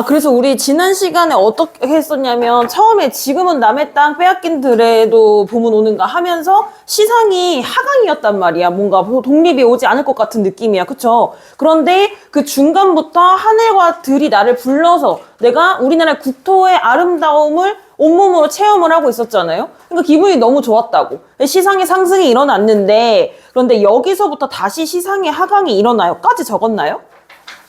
그래서 우리 지난 시간에 어떻게 했었냐면 처음에 지금은 남의 땅 빼앗긴 들에도 봄은 오는가 하면서 시상이 하강이었단 말이야. 뭔가 독립이 오지 않을 것 같은 느낌이야. 그쵸? 그런데 그 중간부터 하늘과 들이 나를 불러서 내가 우리나라 국토의 아름다움을 온몸으로 체험을 하고 있었잖아요. 그러니까 기분이 너무 좋았다고. 시상의 상승이 일어났는데 그런데 여기서부터 다시 시상의 하강이 일어나요까지 적었나요?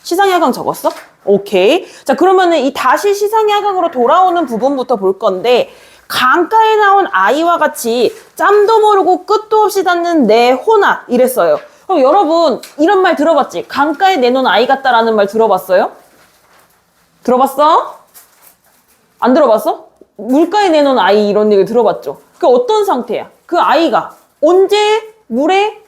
시상의 하강 적었어? 오케이. 자, 그러면은 이 다시 시상의 하강으로 돌아오는 부분부터 볼 건데, 강가에 나온 아이와 같이 짬도 모르고 끝도 없이 닿는 내 호나 이랬어요. 그럼 여러분 이런 말 들어봤지? 강가에 내놓은 아이 같다라는 말 들어봤어요? 들어봤어? 안 들어봤어? 물가에 내놓은 아이 이런 얘기 들어봤죠? 그 어떤 상태야? 그 아이가 언제 물에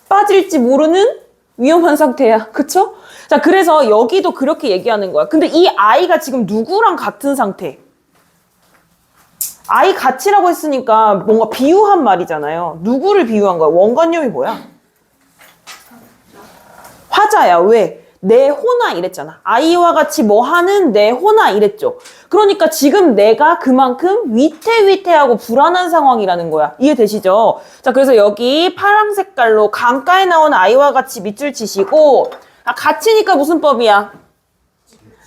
빠질지 모르는 위험한 상태야. 그쵸? 자, 그래서 여기도 그렇게 얘기하는 거야. 근데 이 아이가 지금 누구랑 같은 상태? 아이 같이라고 했으니까 뭔가 비유한 말이잖아요. 누구를 비유한 거야? 원관념이 뭐야? 화자야. 왜? 내 호나 이랬잖아. 아이와 같이 뭐 하는 내 호나 이랬죠. 그러니까 지금 내가 그만큼 위태위태하고 불안한 상황이라는 거야. 이해되시죠? 자, 그래서 여기 파란 색깔로 강가에 나온 아이와 같이 밑줄 치시고, 같이니까 무슨 법이야?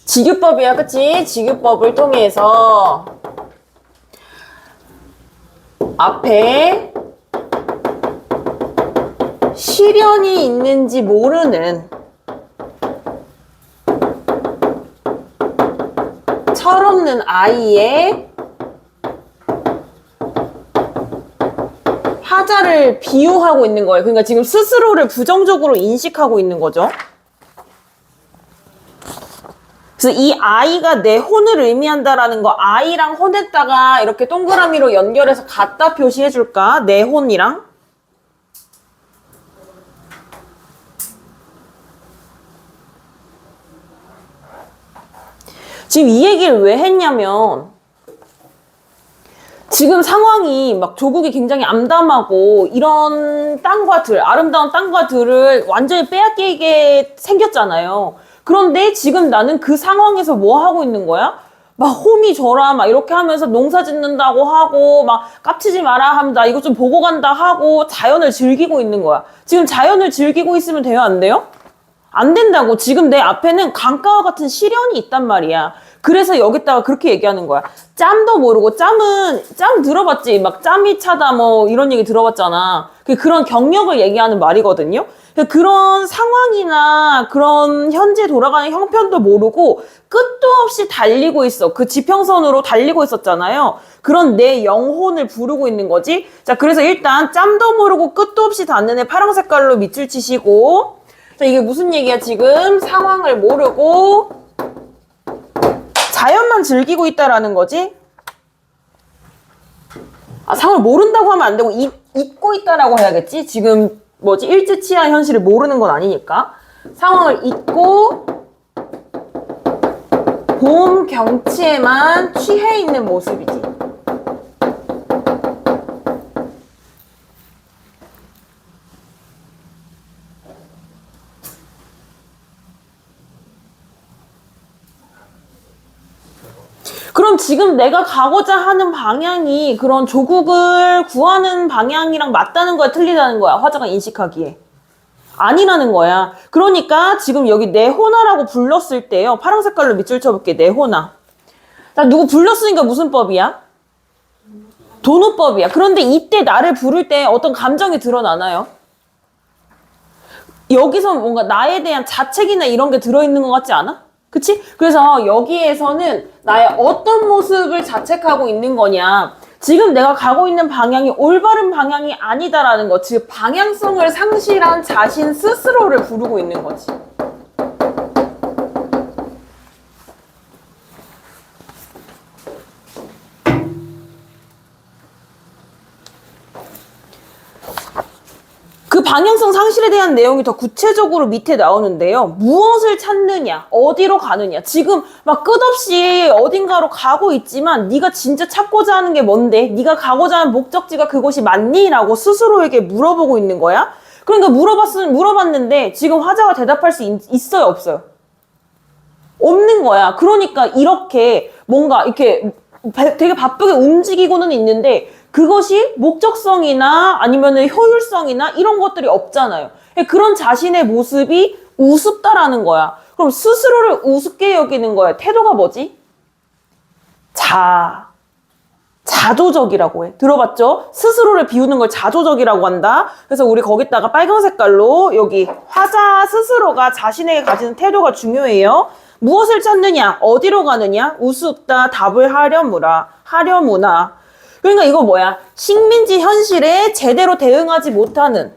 직유법이야. 그치? 직유법을 통해서 앞에 시련이 있는지 모르는 철없는 아이의 화자를 비유하고 있는 거예요. 그러니까 지금 스스로를 부정적으로 인식하고 있는 거죠. 그래서 이 아이가 내 혼을 의미한다라는 거, 아이랑 혼에다가 이렇게 동그라미로 연결해서 갖다 표시해줄까? 내 혼이랑. 지금 이 얘기를 왜 했냐면 지금 상황이 막 조국이 굉장히 암담하고 이런 땅과 들, 아름다운 땅과 들을 완전히 빼앗기게 생겼잖아요. 그런데 지금 나는 그 상황에서 뭐 하고 있는 거야? 막 홈이 져라 막 이렇게 하면서 농사 짓는다고 하고 막 깝치지 마라 하면 나 이거 좀 보고 간다 하고 자연을 즐기고 있는 거야. 지금 자연을 즐기고 있으면 돼요? 안 돼요? 안 된다고. 지금 내 앞에는 강가와 같은 시련이 있단 말이야. 그래서 여기다가 그렇게 얘기하는 거야. 짬도 모르고, 짬 들어봤지? 막 짬이 차다 뭐 이런 얘기 들어봤잖아. 그런 경력을 얘기하는 말이거든요. 그런 상황이나 그런 현재 돌아가는 형편도 모르고 끝도 없이 달리고 있어. 그 지평선으로 달리고 있었잖아요. 그런 내 영혼을 부르고 있는 거지. 자, 그래서 일단 짬도 모르고 끝도 없이 닿는 애 파란 색깔로 밑줄 치시고, 자, 이게 무슨 얘기야? 지금 상황을 모르고 자연만 즐기고 있다라는 거지. 상황을 모른다고 하면 안 되고 잊고 있다라고 해야겠지. 지금 뭐지? 일제치하 현실을 모르는 건 아니니까. 상황을 잊고 봄 경치에만 취해 있는 모습이지. 그럼 지금 내가 가고자 하는 방향이 그런 조국을 구하는 방향이랑 맞다는 거야, 틀리다는 거야, 화자가 인식하기에? 아니라는 거야. 그러니까 지금 여기 내 호나라고 불렀을 때요, 파란 색깔로 밑줄 쳐볼게. 내 호나. 나 누구 불렀으니까 무슨 법이야? 도노법이야. 그런데 이때 나를 부를 때 어떤 감정이 드러나나요? 여기서 뭔가 나에 대한 자책이나 이런 게 들어있는 것 같지 않아? 그치? 그래서 여기에서는 나의 어떤 모습을 자책하고 있는 거냐. 지금 내가 가고 있는 방향이 올바른 방향이 아니다라는 거. 즉, 방향성을 상실한 자신 스스로를 부르고 있는 거지. 그 방향성 상실에 대한 내용이 더 구체적으로 밑에 나오는데요. 무엇을 찾느냐, 어디로 가느냐. 지금 막 끝없이 어딘가로 가고 있지만 네가 진짜 찾고자 하는 게 뭔데? 네가 가고자 하는 목적지가 그곳이 맞니? 라고 스스로에게 물어보고 있는 거야. 그러니까 물어봤는데 지금 화자가 대답할 수 있어요, 없어요? 없는 거야. 그러니까 이렇게 뭔가 이렇게 되게 바쁘게 움직이고는 있는데 그것이 목적성이나 아니면은 효율성이나 이런 것들이 없잖아요. 그런 자신의 모습이 우습다라는 거야. 그럼 스스로를 우습게 여기는 거야. 태도가 뭐지? 자조적이라고 해. 들어봤죠? 스스로를 비우는 걸 자조적이라고 한다. 그래서 우리 거기다가 빨간 색깔로 여기 화자 스스로가 자신에게 가지는 태도가 중요해요. 무엇을 찾느냐? 어디로 가느냐? 우습다. 답을 하려무나. 그러니까 이거 뭐야? 식민지 현실에 제대로 대응하지 못하는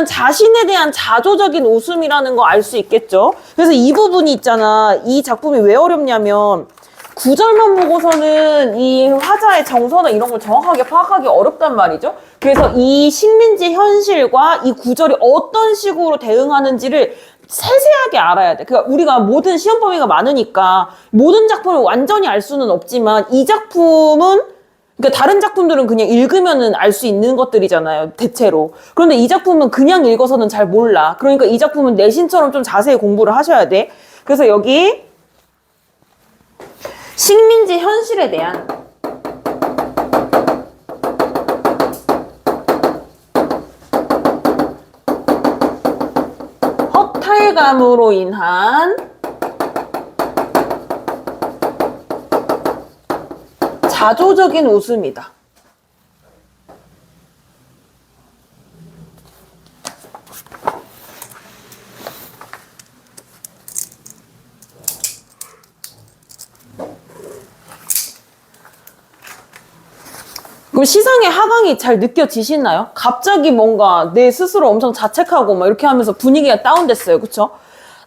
자신에 대한 자조적인 웃음이라는 거 알 수 있겠죠? 그래서 이 부분이 있잖아. 이 작품이 왜 어렵냐면 구절만 보고서는 이 화자의 정서나 이런 걸 정확하게 파악하기 어렵단 말이죠. 그래서 이 식민지 현실과 이 구절이 어떤 식으로 대응하는지를 세세하게 알아야 돼. 그러니까 우리가 모든 시험 범위가 많으니까 모든 작품을 완전히 알 수는 없지만 이 작품은 그러니까 다른 작품들은 그냥 읽으면은 알 수 있는 것들이잖아요, 대체로. 그런데 이 작품은 그냥 읽어서는 잘 몰라. 그러니까 이 작품은 내신처럼 좀 자세히 공부를 하셔야 돼. 그래서 여기 식민지 현실에 대한 허탈감으로 인한 자조적인 웃음이다. 그럼 시상의 하강이 잘 느껴지시나요? 갑자기 뭔가 내 스스로 엄청 자책하고 막 이렇게 하면서 분위기가 다운됐어요. 그쵸?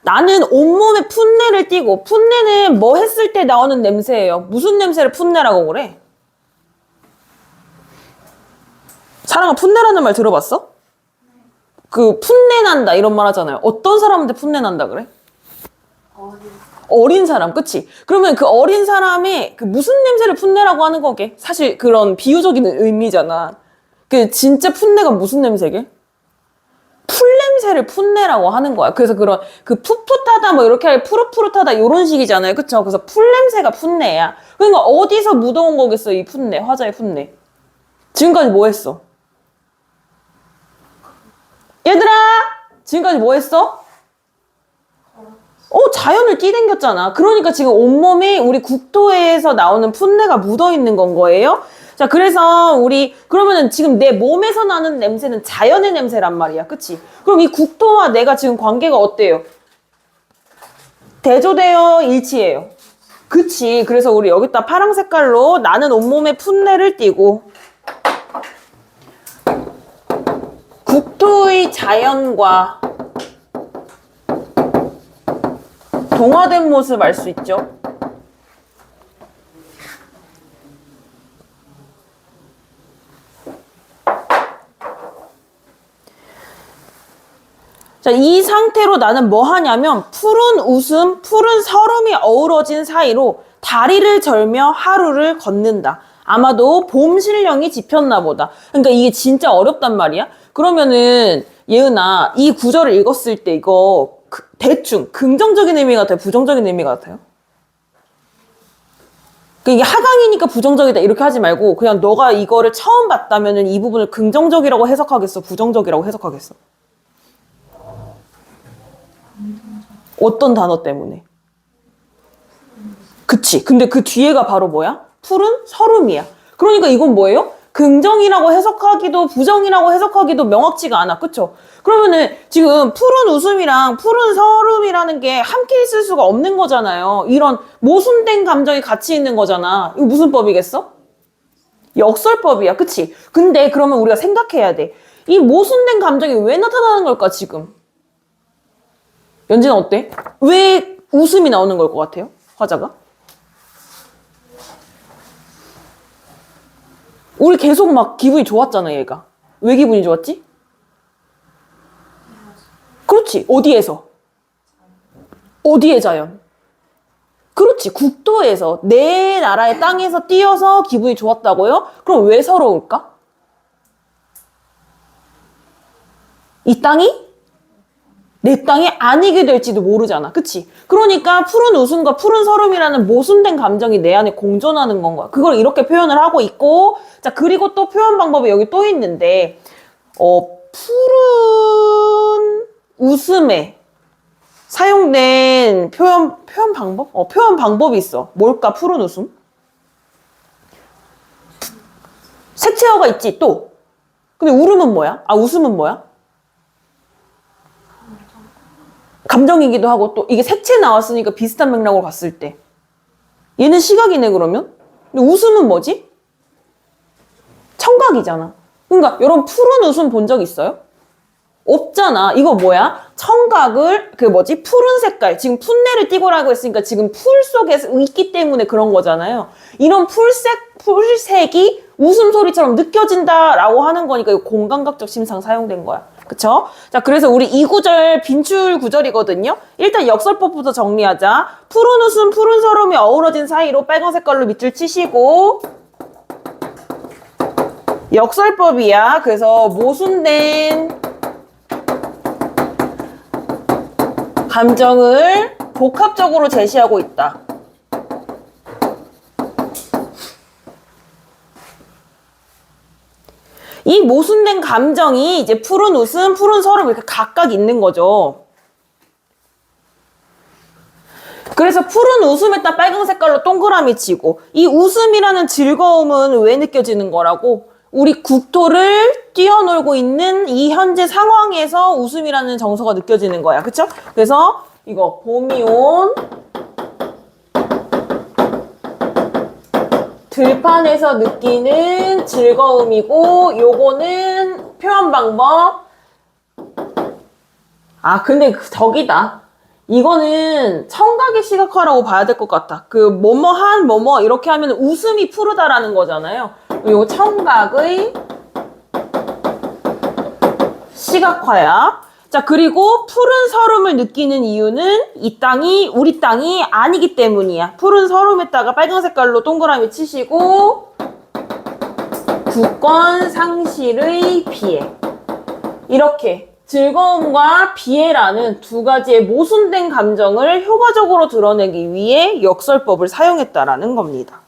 나는 온몸에 풋내를 띠고, 풋내는 뭐 했을 때 나오는 냄새예요. 무슨 냄새를 풋내라고 그래? 사랑아, 풋내라는 말 들어봤어? 그 풋내 난다 이런 말 하잖아요. 어떤 사람한테 풋내 난다 그래? 어린 사람, 그치? 그러면 그 어린 사람이 그 무슨 냄새를 풋내라고 하는 거게? 사실 그런 비유적인 의미잖아. 그 진짜 풋내가 무슨 냄새게? 풀냄새를 풋내라고 하는 거야. 그래서 그런 그 풋풋하다 뭐 이렇게 할 푸릇푸릇하다 이런 식이잖아요. 그쵸? 그래서 풀냄새가 풋내야. 그러니까 어디서 묻어온 거겠어, 이 풋내, 화자의 풋내. 지금까지 뭐 했어? 얘들아! 지금까지 뭐 했어? 자연을 뛰댕겼잖아. 그러니까 지금 온몸에 우리 국토에서 나오는 풋내가 묻어있는 건 거예요. 자, 그래서 그러면은 지금 내 몸에서 나는 냄새는 자연의 냄새란 말이야. 그치? 그럼 이 국토와 내가 지금 관계가 어때요? 대조되어 일치해요. 그치? 그래서 우리 여기다 파랑 색깔로 나는 온몸에 풋내를 띠고 국토의 자연과 동화된 모습 알 수 있죠? 자, 이 상태로 나는 뭐 하냐면 푸른 웃음, 푸른 서름이 어우러진 사이로 다리를 절며 하루를 걷는다. 아마도 봄 신령이 지폈나 보다. 그러니까 이게 진짜 어렵단 말이야. 그러면은 예은아, 이 구절을 읽었을 때 이거 대충 긍정적인 의미 같아요? 부정적인 의미 같아요? 이게 하강이니까 부정적이다 이렇게 하지 말고 그냥 너가 이거를 처음 봤다면은 이 부분을 긍정적이라고 해석하겠어? 부정적이라고 해석하겠어? 어떤 단어 때문에? 그치. 근데 그 뒤에가 바로 뭐야? 푸른 서름이야. 그러니까 이건 뭐예요? 긍정이라고 해석하기도 부정이라고 해석하기도 명확치가 않아. 그쵸? 그러면은 지금 푸른 웃음이랑 푸른 서름이라는 게 함께 있을 수가 없는 거잖아요. 이런 모순된 감정이 같이 있는 거잖아. 이거 무슨 법이겠어? 역설법이야. 그치? 근데 그러면 우리가 생각해야 돼. 이 모순된 감정이 왜 나타나는 걸까 지금? 연진아 어때? 왜 웃음이 나오는 걸 것 같아요? 화자가? 우리 계속 막 기분이 좋았잖아, 얘가. 왜 기분이 좋았지? 그렇지. 어디에서? 어디에 자연? 그렇지. 국토에서, 내 나라의 땅에서 뛰어서 기분이 좋았다고요? 그럼 왜 서러울까? 이 땅이 내 땅이 아니게 될지도 모르잖아. 그치? 그러니까 푸른 웃음과 푸른 서름이라는 모순된 감정이 내 안에 공존하는 건 거야. 그걸 이렇게 표현을 하고 있고, 자, 그리고 또 표현 방법이 여기 또 있는데, 푸른 웃음에 사용된 표현 방법? 표현 방법이 있어. 뭘까, 푸른 웃음? 색채어가 있지, 또. 근데 울음은 뭐야? 웃음은 뭐야? 감정이기도 하고 또 이게 색채 나왔으니까 비슷한 맥락으로 봤을 때 얘는 시각이네 그러면? 근데 웃음은 뭐지? 청각이잖아. 그러니까 여러분 푸른 웃음 본 적 있어요? 없잖아. 이거 뭐야? 청각을 푸른 색깔 지금 풋내를 띠고라고 했으니까 지금 풀 속에 있기 때문에 그런 거잖아요. 이런 풀색이 웃음소리처럼 느껴진다라고 하는 거니까 이거 공감각적 심상 사용된 거야. 그쵸? 자, 그래서 우리 이 구절 빈출 구절이거든요. 일단 역설법부터 정리하자. 푸른 웃음, 푸른 서름이 어우러진 사이로 빨간 색깔로 밑줄 치시고 역설법이야. 그래서 모순된 감정을 복합적으로 제시하고 있다. 이 모순된 감정이 이제 푸른 웃음, 푸른 서름 이렇게 각각 있는 거죠. 그래서 푸른 웃음에다 빨간 색깔로 동그라미 치고 이 웃음이라는 즐거움은 왜 느껴지는 거라고? 우리 국토를 뛰어놀고 있는 이 현재 상황에서 웃음이라는 정서가 느껴지는 거야. 그쵸? 그래서 이거 봄이 온 들판에서 느끼는 즐거움이고 요거는 표현 방법 근데 저기다 이거는 청각의 시각화라고 봐야 될 것 같다. 뭐뭐한 뭐뭐 이렇게 하면 웃음이 푸르다라는 거잖아요. 요거 청각의 시각화야. 자, 그리고 푸른 서름을 느끼는 이유는 이 땅이 우리 땅이 아니기 때문이야. 푸른 서름에다가 빨간 색깔로 동그라미 치시고 구권 상실의 비애. 이렇게 즐거움과 비애라는 두 가지의 모순된 감정을 효과적으로 드러내기 위해 역설법을 사용했다라는 겁니다.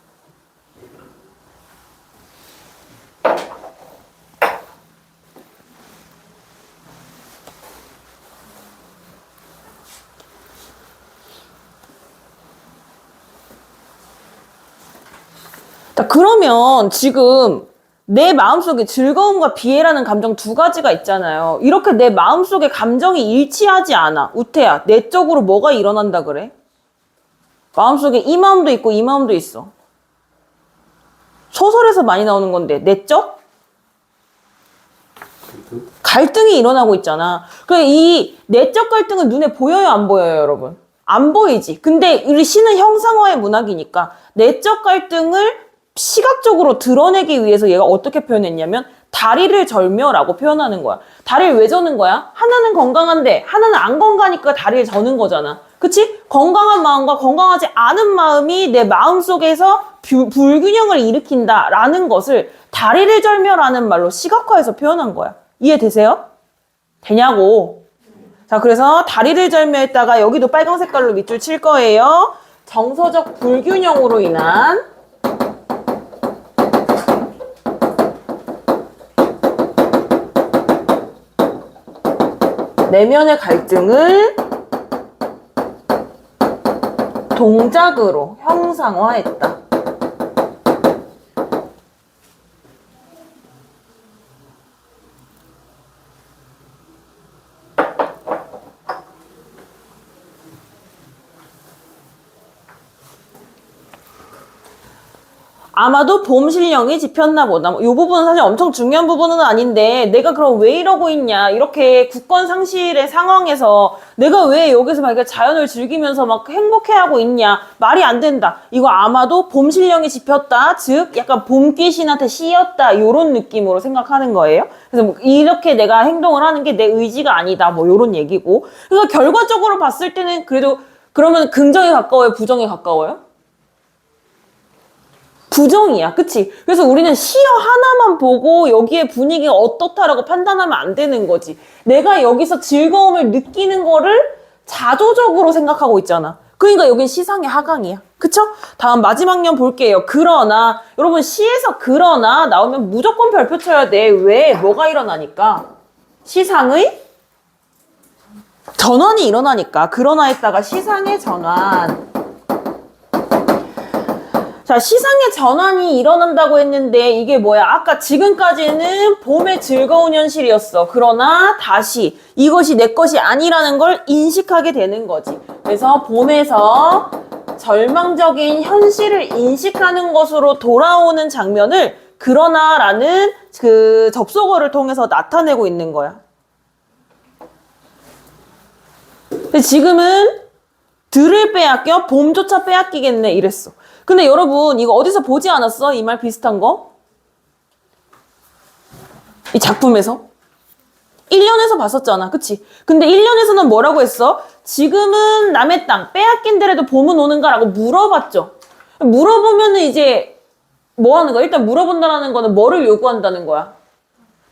자, 그러면 지금 내 마음속에 즐거움과 비애라는 감정 두 가지가 있잖아요. 이렇게 내 마음속에 감정이 일치하지 않아. 우태야, 내적으로 뭐가 일어난다 그래? 마음속에 이 마음도 있고 이 마음도 있어. 소설에서 많이 나오는 건데 내적? 갈등이 일어나고 있잖아. 이 내적 갈등은 눈에 보여요, 안 보여요, 여러분? 안 보이지. 근데 우리 시는 형상화의 문학이니까 내적 갈등을 시각적으로 드러내기 위해서 얘가 어떻게 표현했냐면 다리를 절며라고 표현하는 거야. 다리를 왜 저는 거야? 하나는 건강한데 하나는 안 건강하니까 다리를 저는 거잖아. 그치? 건강한 마음과 건강하지 않은 마음이 내 마음속에서 불균형을 일으킨다라는 것을 다리를 절며라는 말로 시각화해서 표현한 거야. 이해되세요? 되냐고. 자, 그래서 다리를 절며했다가 여기도 빨간 색깔로 밑줄 칠 거예요. 정서적 불균형으로 인한 내면의 갈등을 동작으로 형상화했다. 아마도 봄신령이 짚였나 보다. 이 부분은 사실 엄청 중요한 부분은 아닌데 내가 그럼 왜 이러고 있냐. 이렇게 국권 상실의 상황에서 내가 왜 여기서 막 자연을 즐기면서 막 행복해하고 있냐. 말이 안 된다. 이거 아마도 봄신령이 짚였다. 즉 약간 봄귀신한테 씌였다. 이런 느낌으로 생각하는 거예요. 그래서 뭐 이렇게 내가 행동을 하는 게 내 의지가 아니다. 뭐 이런 얘기고. 그러니까 결과적으로 봤을 때는 그래도 그러면 긍정에 가까워요? 부정에 가까워요? 구정이야. 그치? 그래서 우리는 시어 하나만 보고 여기에 분위기가 어떻다라고 판단하면 안 되는 거지. 내가 여기서 즐거움을 느끼는 거를 자조적으로 생각하고 있잖아. 그러니까 여긴 시상의 하강이야. 그쵸? 다음 마지막 년 볼게요. 그러나 여러분 시에서 그러나 나오면 무조건 별표 쳐야 돼. 왜? 뭐가 일어나니까? 시상의 전환이 일어나니까. 그러나 했다가 시상의 전환. 자, 시상의 전환이 일어난다고 했는데 이게 뭐야? 아까 지금까지는 봄의 즐거운 현실이었어. 그러나 다시 이것이 내 것이 아니라는 걸 인식하게 되는 거지. 그래서 봄에서 절망적인 현실을 인식하는 것으로 돌아오는 장면을 그러나라는 그 접속어를 통해서 나타내고 있는 거야. 근데 지금은 들을 빼앗겨 봄조차 빼앗기겠네 이랬어. 근데 여러분 이거 어디서 보지 않았어? 이 말 비슷한 거? 이 작품에서? 1년에서 봤었잖아. 그치? 근데 1년에서는 뭐라고 했어? 지금은 남의 땅 빼앗긴데라도 봄은 오는가? 라고 물어봤죠. 물어보면은 이제 뭐 하는 거야? 일단 물어본다는 거는 뭐를 요구한다는 거야?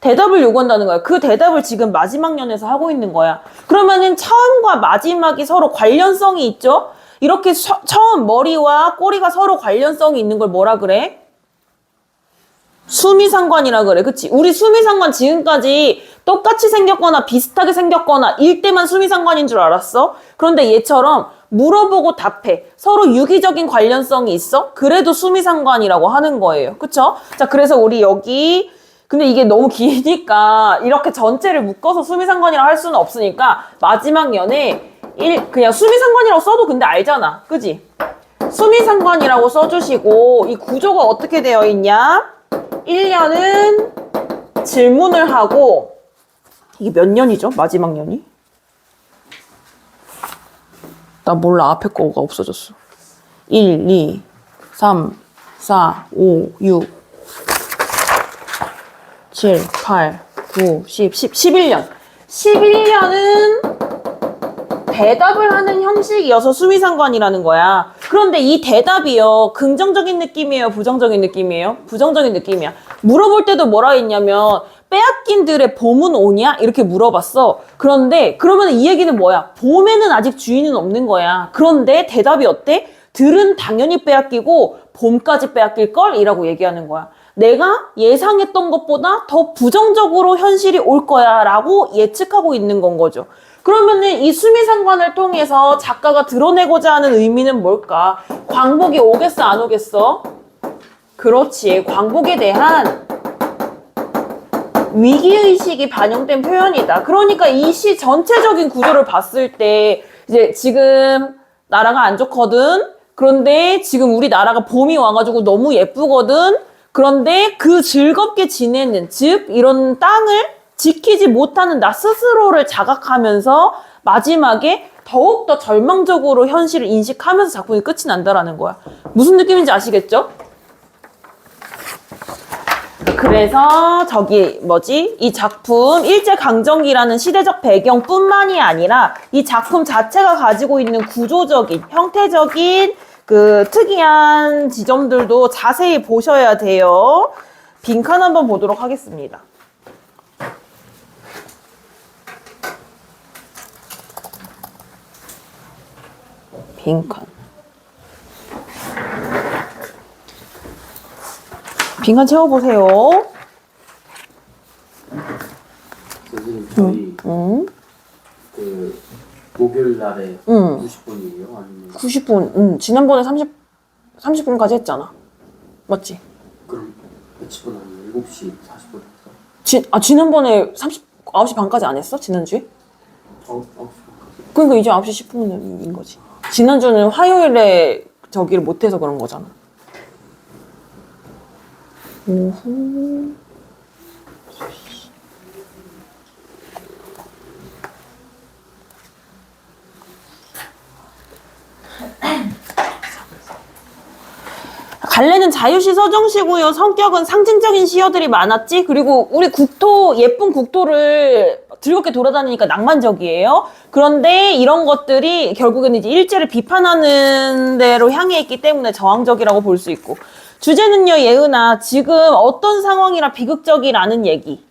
대답을 요구한다는 거야. 그 대답을 지금 마지막 년에서 하고 있는 거야. 그러면은 처음과 마지막이 서로 관련성이 있죠? 이렇게 처음 머리와 꼬리가 서로 관련성이 있는 걸 뭐라 그래? 수미상관이라 그래. 그치? 우리 수미상관 지금까지 똑같이 생겼거나 비슷하게 생겼거나 일 때만 수미상관인 줄 알았어? 그런데 얘처럼 물어보고 답해. 서로 유기적인 관련성이 있어? 그래도 수미상관이라고 하는 거예요. 그쵸? 자, 그래서 우리 여기 근데 이게 너무 기니까 이렇게 전체를 묶어서 수미상관이라고 할 수는 없으니까 마지막 년에 그냥 수미상관이라고 써도 근데 알잖아. 그지? 수미상관이라고 써주시고 이 구조가 어떻게 되어 있냐? 1년은 질문을 하고 이게 몇 년이죠? 마지막 년이? 나 몰라. 앞에 거가 없어졌어. 1, 2, 3, 4, 5, 6 7, 8, 9, 10, 11년. 11년은 대답을 하는 형식이어서 수미상관이라는 거야. 그런데 이 대답이요. 긍정적인 느낌이에요? 부정적인 느낌이에요? 부정적인 느낌이야. 물어볼 때도 뭐라 했냐면 빼앗긴들의 봄은 오냐? 이렇게 물어봤어. 그런데 그러면 이 얘기는 뭐야? 봄에는 아직 주인은 없는 거야. 그런데 대답이 어때? 들은 당연히 빼앗기고 봄까지 빼앗길걸? 이라고 얘기하는 거야. 내가 예상했던 것보다 더 부정적으로 현실이 올 거야 라고 예측하고 있는 건 거죠. 그러면은 이 수미상관을 통해서 작가가 드러내고자 하는 의미는 뭘까? 광복이 오겠어 안 오겠어? 그렇지. 광복에 대한 위기의식이 반영된 표현이다. 그러니까 이 시 전체적인 구조를 봤을 때 이제 지금 나라가 안 좋거든. 그런데 지금 우리 나라가 봄이 와가지고 너무 예쁘거든. 그런데 그 즐겁게 지내는, 즉 이런 땅을 지키지 못하는 나 스스로를 자각하면서 마지막에 더욱더 절망적으로 현실을 인식하면서 작품이 끝이 난다라는 거야. 무슨 느낌인지 아시겠죠? 그래서 저기 이 작품 일제강점기라는 시대적 배경뿐만이 아니라 이 작품 자체가 가지고 있는 구조적인, 형태적인 그 특이한 지점들도 자세히 보셔야 돼요. 빈칸 한번 보도록 하겠습니다. 빈칸. 빈칸 채워보세요. 선생님 저희 그 목요일 날에 90분이에요? 아니면 90분. 지난번에 30분까지 했잖아. 맞지? 그럼 10분 아니면 7시 40분 했어? 지난번에 9시 반까지 안 했어? 지난주에? 9시 그러니까 이제 9시 10분인 거지. 지난주는 화요일에 저기를 못해서 그런 거잖아. 오후. 갈래는 자유시 서정시고요. 성격은 상징적인 시어들이 많았지. 그리고 우리 국토, 예쁜 국토를 즐겁게 돌아다니니까 낭만적이에요. 그런데 이런 것들이 결국에는 이제 일제를 비판하는 대로 향해 있기 때문에 저항적이라고 볼 수 있고. 주제는요, 예은아. 지금 어떤 상황이라 비극적이라는 얘기.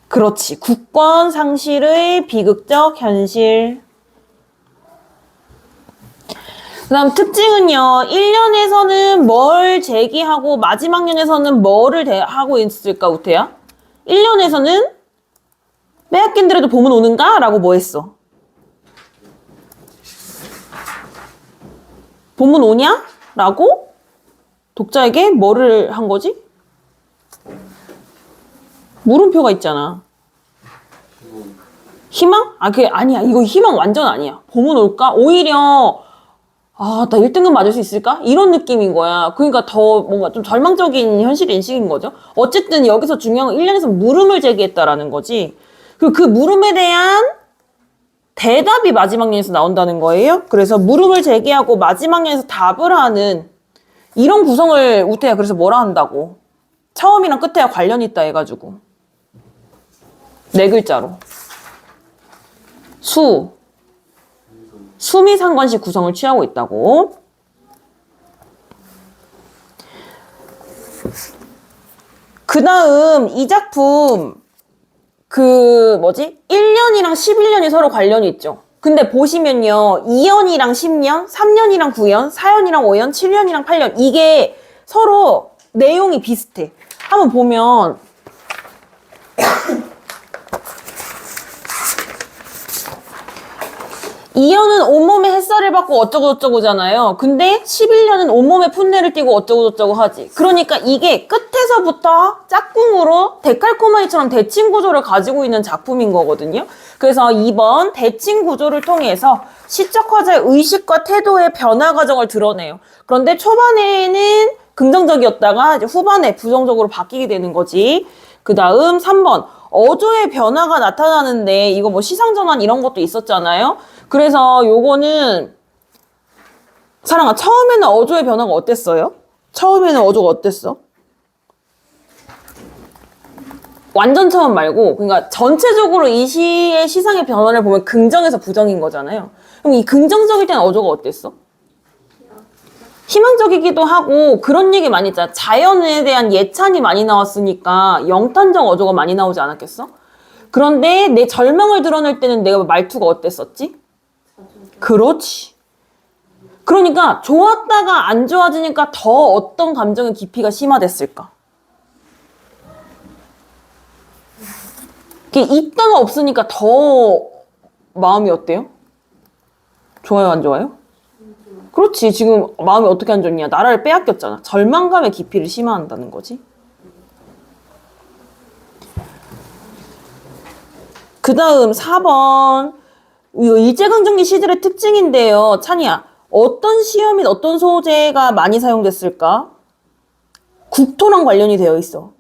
그렇지. 국권 상실의 비극적 현실. 그 다음 특징은요. 1년에서는 뭘 제기하고 마지막 년에서는 뭐를 하고 있을까, 우태야? 1년에서는 빼앗긴들에도 봄은 오는가? 라고 뭐 했어? 봄은 오냐? 라고 독자에게 뭐를 한 거지? 물음표가 있잖아. 희망? 아, 그게 아니야. 이거 희망 완전 아니야. 봄은 올까? 오히려 나 1등급 맞을 수 있을까? 이런 느낌인 거야. 그러니까 더 뭔가 좀 절망적인 현실 인식인 거죠. 어쨌든 여기서 중요한 건 1년에서 물음을 제기했다라는 거지. 그리고 그 물음에 대한 대답이 마지막 년에서 나온다는 거예요. 그래서 물음을 제기하고 마지막 년에서 답을 하는 이런 구성을 우태야 그래서 뭐라 한다고. 처음이랑 끝에야 관련이 있다 해가지고. 4글자로. 수미 상관식 구성을 취하고 있다고. 그 다음 이 작품 1년이랑 11년이 서로 관련이 있죠. 근데 보시면요. 2년이랑 10년, 3년이랑 9년, 4년이랑 5년, 7년이랑 8년 이게 서로 내용이 비슷해. 한번 보면 2년은 온몸에 햇살을 받고 어쩌고저쩌고잖아요. 근데 11년은 온몸에 풋내를 띠고 어쩌고저쩌고 하지. 그러니까 이게 끝에서부터 짝꿍으로 데칼코마니처럼 대칭 구조를 가지고 있는 작품인 거거든요. 그래서 2번 대칭 구조를 통해서 시적 화자의 의식과 태도의 변화 과정을 드러내요. 그런데 초반에는 긍정적이었다가 이제 후반에 부정적으로 바뀌게 되는 거지. 그 다음 3번 어조의 변화가 나타나는데 이거 뭐 시상전환 이런 것도 있었잖아요. 그래서 요거는 사랑아 처음에는 어조의 변화가 어땠어요? 처음에는 어조가 어땠어? 완전 처음 말고 그러니까 전체적으로 이 시의 시상의 변화를 보면 긍정에서 부정인 거잖아요. 그럼 이 긍정적일 때는 어조가 어땠어? 희망적이기도 하고 그런 얘기 많이 있잖아. 자연에 대한 예찬이 많이 나왔으니까 영탄적 어조가 많이 나오지 않았겠어? 그런데 내 절망을 드러낼 때는 내가 말투가 어땠었지? 그렇지. 그러니까 좋았다가 안 좋아지니까 더 어떤 감정의 깊이가 심화됐을까? 이게 있다가 없으니까 더 마음이 어때요? 좋아요, 안 좋아요? 그렇지. 지금 마음이 어떻게 안 좋냐? 나라를 빼앗겼잖아. 절망감의 깊이를 심화한다는 거지. 그 다음 4번. 이거 일제강점기 시절의 특징인데요. 찬이야. 어떤 시험 및 어떤 소재가 많이 사용됐을까? 국토랑 관련이 되어 있어.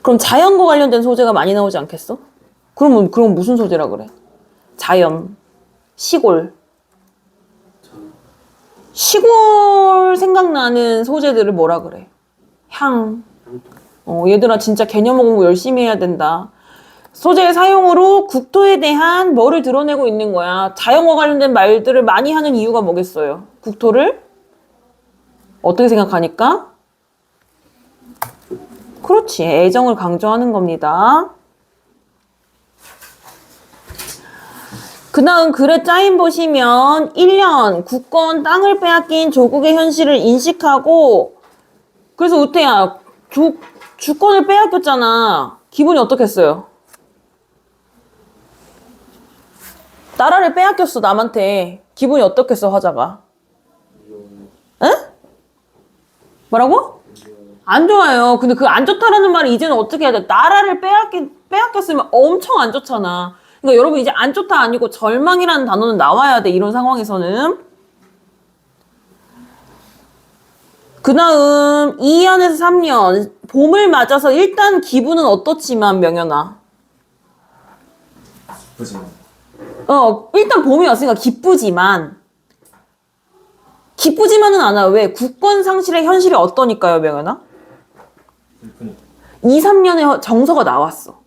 그럼 자연과 관련된 소재가 많이 나오지 않겠어? 그럼 무슨 소재라 그래? 자연, 시골. 시골 생각나는 소재들을 뭐라 그래? 향. 얘들아 진짜 개념 공부 열심히 해야 된다. 소재의 사용으로 국토에 대한 뭐를 드러내고 있는 거야. 자연과 관련된 말들을 많이 하는 이유가 뭐겠어요? 국토를 어떻게 생각하니까? 그렇지. 애정을 강조하는 겁니다. 그 다음 글의 짜임 보시면 1년 국권 땅을 빼앗긴 조국의 현실을 인식하고 그래서 우태야 주권을 빼앗겼잖아. 기분이 어떻겠어요? 나라를 빼앗겼어 남한테. 기분이 어떻겠어 화자가? 에? 뭐라고? 안 좋아요. 근데 그 안 좋다라는 말을 이제는 어떻게 해야 돼? 나라를 빼앗겼으면 엄청 안 좋잖아. 그러니까 여러분 이제 안 좋다 아니고 절망이라는 단어는 나와야 돼. 이런 상황에서는. 그 다음 2년에서 3년 봄을 맞아서 일단 기분은 어떻지만 명연아. 기쁘지만. 일단 봄이 왔으니까 기쁘지만은 않아. 왜? 국권 상실의 현실이 어떠니까요, 명연아? 2, 3년에 정서가 나왔어.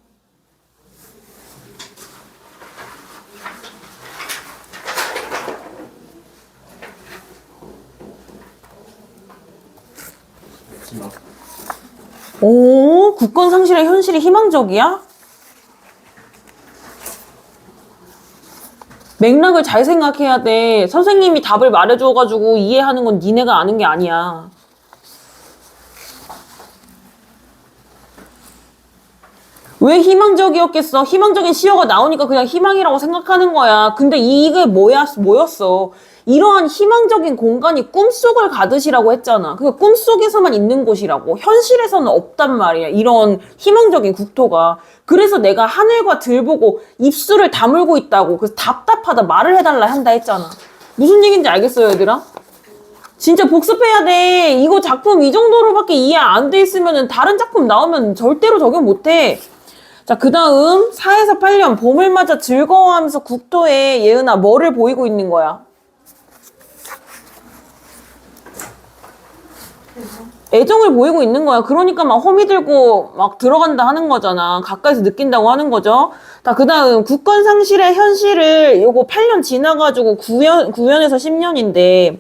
오, 국권 상실의 현실이 희망적이야? 맥락을 잘 생각해야 돼. 선생님이 답을 말해줘가지고 이해하는 건 니네가 아는 게 아니야. 왜 희망적이었겠어? 희망적인 시어가 나오니까 그냥 희망이라고 생각하는 거야. 근데 이게 뭐였어? 이러한 희망적인 공간이 꿈속을 가듯이라고 했잖아. 그러니까 꿈속에서만 있는 곳이라고. 현실에서는 없단 말이야. 이런 희망적인 국토가. 그래서 내가 하늘과 들 보고 입술을 다물고 있다고. 그래서 답답하다 말을 해달라 한다 했잖아. 무슨 얘기인지 알겠어요, 얘들아? 진짜 복습해야 돼. 이거 작품 이 정도로밖에 이해 안 돼 있으면 다른 작품 나오면 절대로 적용 못 해. 자, 그 다음 4에서 8년 봄을 맞아 즐거워하면서 국토에 예은아 뭐를 보이고 있는 거야? 애정을 보이고 있는 거야. 그러니까 막 호미 들고 막 들어간다 하는 거잖아. 가까이서 느낀다고 하는 거죠. 자, 그 다음 국권 상실의 현실을 요거 8년 지나가지고 9년에서 10년인데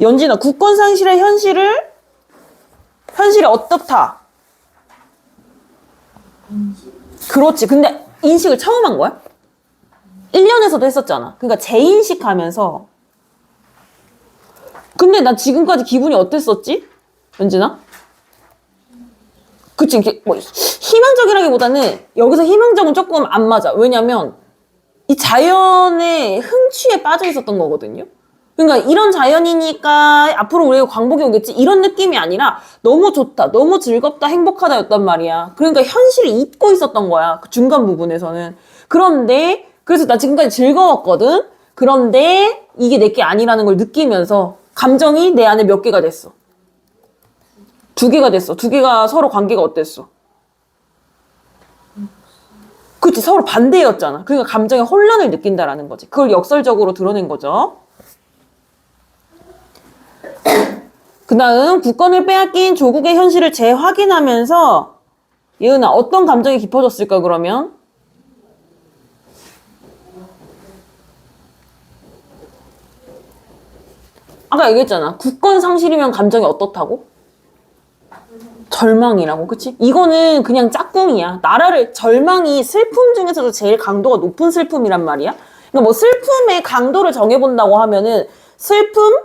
연진아 국권 상실의 현실이 어떻다? 그렇지. 근데 인식을 처음 한 거야? 1년에서도 했었잖아. 그러니까 재인식하면서. 근데 나 지금까지 기분이 어땠었지? 연진아? 그치. 이게 뭐 희망적이라기보다는 여기서 희망적은 조금 안 맞아. 왜냐면 이 자연의 흥취에 빠져 있었던 거거든요. 그러니까 이런 자연이니까 앞으로 우리가 광복이 오겠지 이런 느낌이 아니라 너무 좋다, 너무 즐겁다, 행복하다였단 말이야. 그러니까 현실을 잊고 있었던 거야. 그 중간 부분에서는. 그런데 그래서 나 지금까지 즐거웠거든. 그런데 이게 내게 아니라는 걸 느끼면서 감정이 내 안에 몇 개가 됐어. 2개가 됐어. 2개가 서로 관계가 어땠어? 그치, 서로 반대였잖아. 그러니까 감정의 혼란을 느낀다라는 거지. 그걸 역설적으로 드러낸 거죠. 그 다음 국권을 빼앗긴 조국의 현실을 재확인하면서 예은아 어떤 감정이 깊어졌을까 그러면? 아까 얘기했잖아. 국권 상실이면 감정이 어떻다고? 절망이라고. 그치? 이거는 그냥 짝꿍이야. 절망이 슬픔 중에서도 제일 강도가 높은 슬픔이란 말이야. 그러니까 뭐 슬픔의 강도를 정해본다고 하면은 슬픔,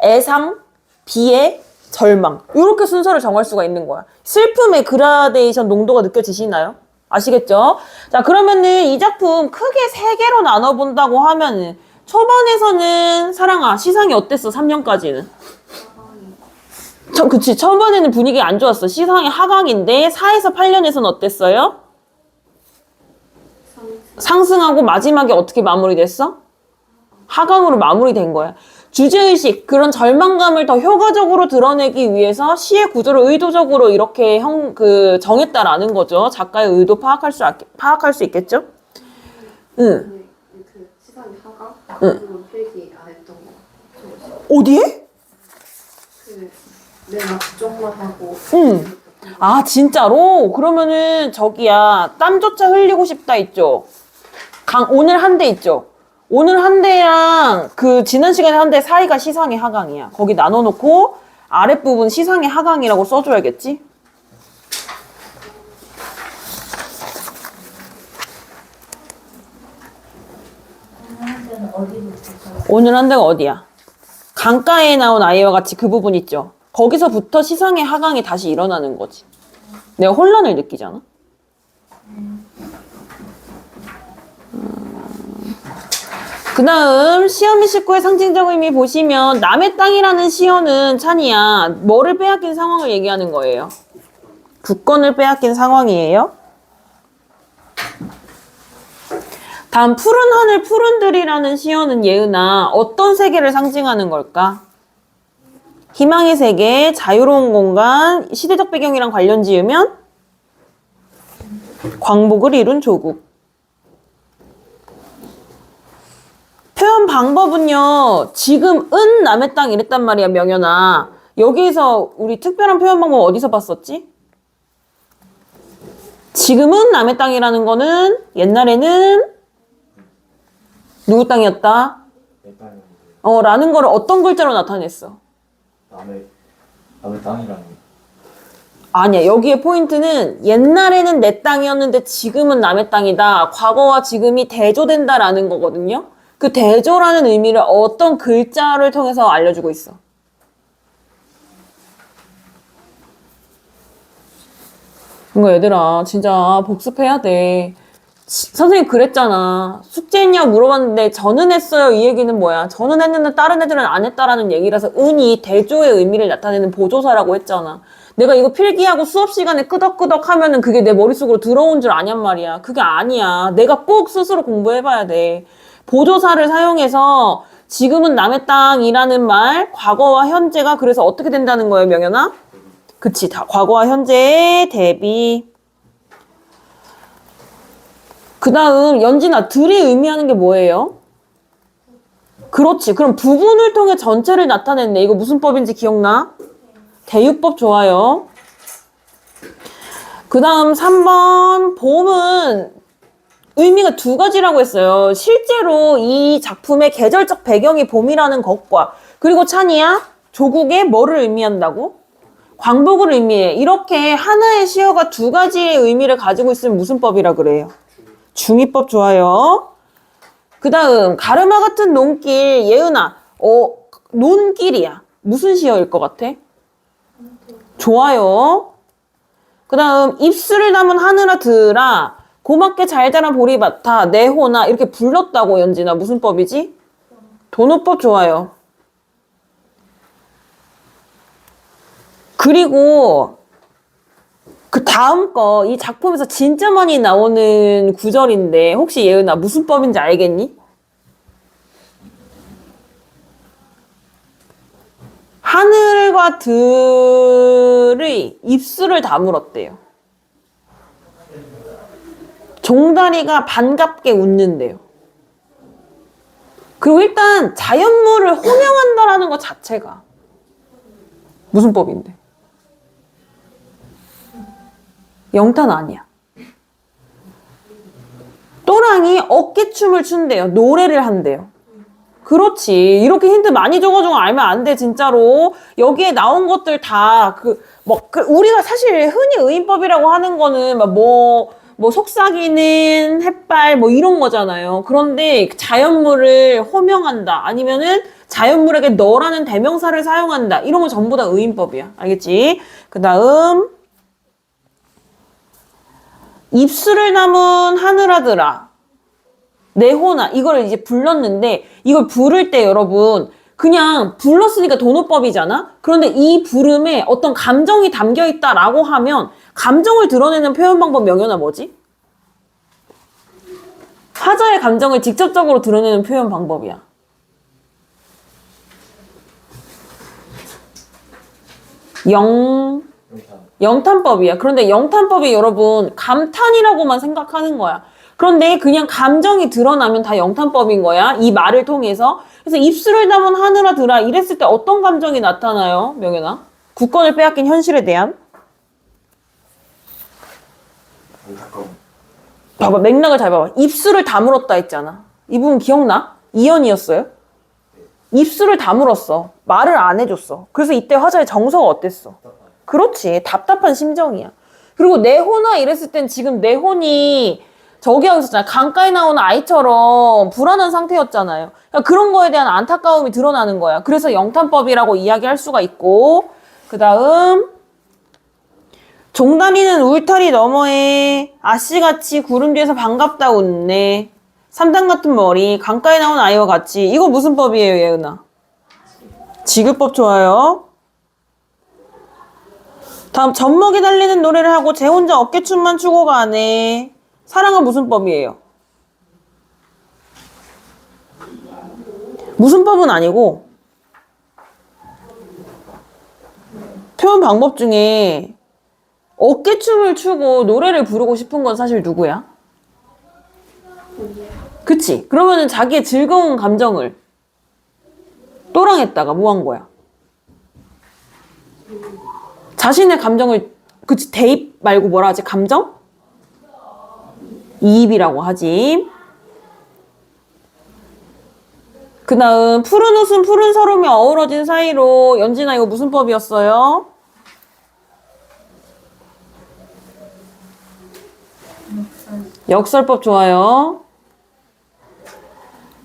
애상, 비애, 절망 이렇게 순서를 정할 수가 있는 거야. 슬픔의 그라데이션 농도가 느껴지시나요? 아시겠죠? 자, 그러면은 이 작품 크게 3개로 나눠본다고 하면은 초반에서는 사랑아 시상이 어땠어? 3년까지는 그치, 초반에는 분위기 안 좋았어. 시상이 하강인데 4에서 8년에서는 어땠어요? 상승하고 마지막에 어떻게 마무리됐어? 하강으로 마무리된 거야. 주제의식, 그런 절망감을 더 효과적으로 드러내기 위해서 시의 구조를 의도적으로 이렇게 정했다라는 거죠. 작가의 의도 파악할 수 있겠죠? 응. 그 시상이 하가? 그거 필기 안 했던 거. 어디에? 내가 그쪽만 하고. 응. 아, 진짜로? 그러면은 저기야, 땀조차 흘리고 싶다 있죠? 오늘 한 대 있죠? 오늘 한 대랑 그 지난 시간에 한 대 사이가 시상의 하강이야. 거기 나눠놓고 아랫부분 시상의 하강이라고 써줘야겠지? 오늘 한 대가 어디야? 강가에 나온 아이와 같이 그 부분 있죠? 거기서부터 시상의 하강이 다시 일어나는 거지. 내가 혼란을 느끼잖아? 그 다음 시어미 식구의 상징적 의미 보시면 남의 땅이라는 시어는 찬이야 뭐를 빼앗긴 상황을 얘기하는 거예요? 국권을 빼앗긴 상황이에요. 다음 푸른 하늘 푸른들이라는 시어는 예은아 어떤 세계를 상징하는 걸까? 희망의 세계, 자유로운 공간, 시대적 배경이랑 관련 지으면 광복을 이룬 조국. 표현 방법은요. 지금은 남의 땅 이랬단 말이야, 명연아. 여기에서 우리 특별한 표현 방법 어디서 봤었지? 지금은 남의 땅이라는 거는 옛날에는 누구 땅이었다? 내 땅이라는 라는 거를 어떤 글자로 나타냈어? 남의 땅이라는 아니야. 여기에 포인트는 옛날에는 내 땅이었는데 지금은 남의 땅이다. 과거와 지금이 대조된다라는 거거든요. 그 대조라는 의미를 어떤 글자를 통해서 알려주고 있어. 이거 얘들아 진짜 복습해야 돼. 선생님 그랬잖아. 숙제했냐 물어봤는데 저는 했어요. 이 얘기는 뭐야? 저는 했는데 다른 애들은 안 했다라는 얘기라서 은이 대조의 의미를 나타내는 보조사라고 했잖아. 내가 이거 필기하고 수업 시간에 끄덕끄덕 하면은 그게 내 머릿속으로 들어온 줄 아냔 말이야. 그게 아니야. 내가 꼭 스스로 공부해봐야 돼. 보조사를 사용해서 지금은 남의 땅이라는 말, 과거와 현재가 그래서 어떻게 된다는 거예요, 명연아? 그치, 다 과거와 현재의 대비. 그 다음 연진아, 들이 의미하는 게 뭐예요? 그렇지. 그럼 부분을 통해 전체를 나타냈네. 이거 무슨 법인지 기억나? 대유법 좋아요. 그 다음 3번 봄은 의미가 두 가지라고 했어요. 실제로 이 작품의 계절적 배경이 봄이라는 것과 그리고 찬이야 조국의 뭐를 의미한다고? 광복을 의미해. 이렇게 하나의 시어가 두 가지의 의미를 가지고 있으면 무슨 법이라 그래요? 중의법 좋아요. 그 다음 가르마 같은 논길. 예은아 논길이야. 무슨 시어일 것 같아? 좋아요. 그 다음 입술을 담은 하늘아 들아 고맙게 잘 자란 보리밭아 내호나 이렇게 불렀다고. 연진아 무슨 법이지? 도노법 좋아요. 그리고 그 다음 거 이 작품에서 진짜 많이 나오는 구절인데 혹시 예은아 무슨 법인지 알겠니? 하늘과 들의 입술을 다물었대요. 종다리가 반갑게 웃는데요. 그리고 일단 자연물을 호명한다라는 것 자체가 무슨 법인데? 영탄 아니야. 또랑이 어깨춤을 춘대요. 노래를 한대요. 그렇지. 이렇게 힌트 많이 줘가지고 알면 안 돼, 진짜로. 여기에 나온 것들 다, 우리가 사실 흔히 의인법이라고 하는 거는, 속삭이는 햇발, 이런 거잖아요. 그런데 자연물을 호명한다. 아니면은 자연물에게 너라는 대명사를 사용한다. 이런 거 전부 다 의인법이야. 알겠지? 그 다음, 입술을 담은 하늘아들아. 내호나 이걸 이제 불렀는데 이걸 부를 때 여러분 그냥 불렀으니까 도노법이잖아. 그런데 이 부름에 어떤 감정이 담겨 있다라고 하면 감정을 드러내는 표현 방법 명연아 뭐지? 화자의 감정을 직접적으로 드러내는 표현 방법이야. 영탄법이야. 그런데 영탄법이 여러분 감탄이라고만 생각하는 거야. 그런데 그냥 감정이 드러나면 다 영탄법인 거야. 이 말을 통해서. 그래서 입술을 담은 하늘아 들아 이랬을 때 어떤 감정이 나타나요? 명연아? 국권을 빼앗긴 현실에 대한? 안타까움. 봐봐. 맥락을 잘 봐봐. 입술을 다물었다 했잖아. 이 부분 기억나? 이연이었어요? 입술을 다물었어. 말을 안 해줬어. 그래서 이때 화자의 정서가 어땠어? 그렇지. 답답한 심정이야. 그리고 내호나 이랬을 땐 지금 내혼이 저기 하고 있었잖아요. 강가에 나오는 아이처럼 불안한 상태였잖아요. 그러니까 그런 거에 대한 안타까움이 드러나는 거야. 그래서 영탄법이라고 이야기할 수가 있고 그 다음 종다리는 울타리 너머에 아씨같이 구름 뒤에서 반갑다 웃네. 삼단 같은 머리 강가에 나오는 아이와 같이. 이거 무슨 법이에요, 예은아? 지급법 좋아요. 다음 젖먹이 달리는 노래를 하고 쟤 혼자 어깨춤만 추고 가네. 사랑은 무슨 법이에요? 무슨 법은 아니고 표현 방법 중에 어깨춤을 추고 노래를 부르고 싶은 건 사실 누구야? 그치? 그러면은 자기의 즐거운 감정을 또랑했다가 뭐 한 거야? 자신의 감정을 그치? 대입 말고 뭐라 하지? 감정? 이입이라고 하지. 그 다음 푸른 웃음 푸른 서름이 어우러진 사이로. 연진아 이거 무슨 법이었어요? 역설법 좋아요.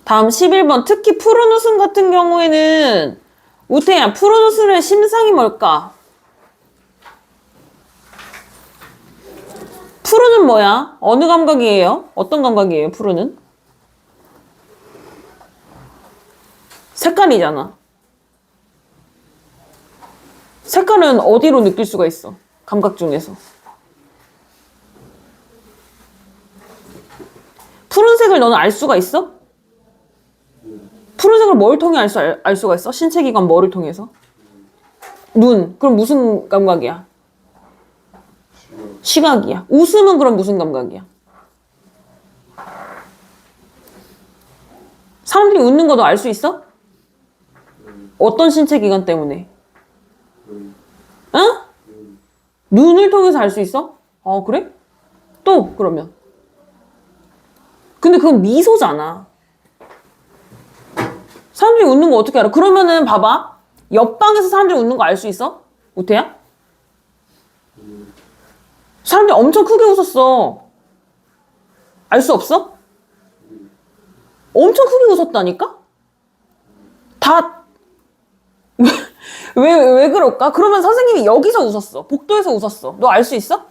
다음 11번. 특히 푸른 웃음 같은 경우에는 우태야, 푸른 웃음의 심상이 뭘까? 푸른은 뭐야? 어느 감각이에요? 어떤 감각이에요, 푸른은? 색깔이잖아. 색깔은 어디로 느낄 수가 있어? 감각 중에서. 푸른색을 너는 알 수가 있어? 푸른색을 뭘 통해 알 수가 있어? 신체기관 뭐를 통해서? 눈. 그럼 무슨 감각이야? 시각이야. 웃음은 그럼 무슨 감각이야? 사람들이 웃는 거 너 알 수 있어? 어떤 신체기관 때문에? 응? 눈을 통해서 알 수 있어? 그래? 또 그러면? 근데 그건 미소잖아. 사람들이 웃는 거 어떻게 알아? 그러면은 봐봐. 옆방에서 사람들이 웃는 거 알 수 있어? 우태야? 사람들이 엄청 크게 웃었어. 알 수 없어? 엄청 크게 웃었다니까? 다 왜 그럴까? 그러면 선생님이 여기서 웃었어. 복도에서 웃었어. 너 알 수 있어?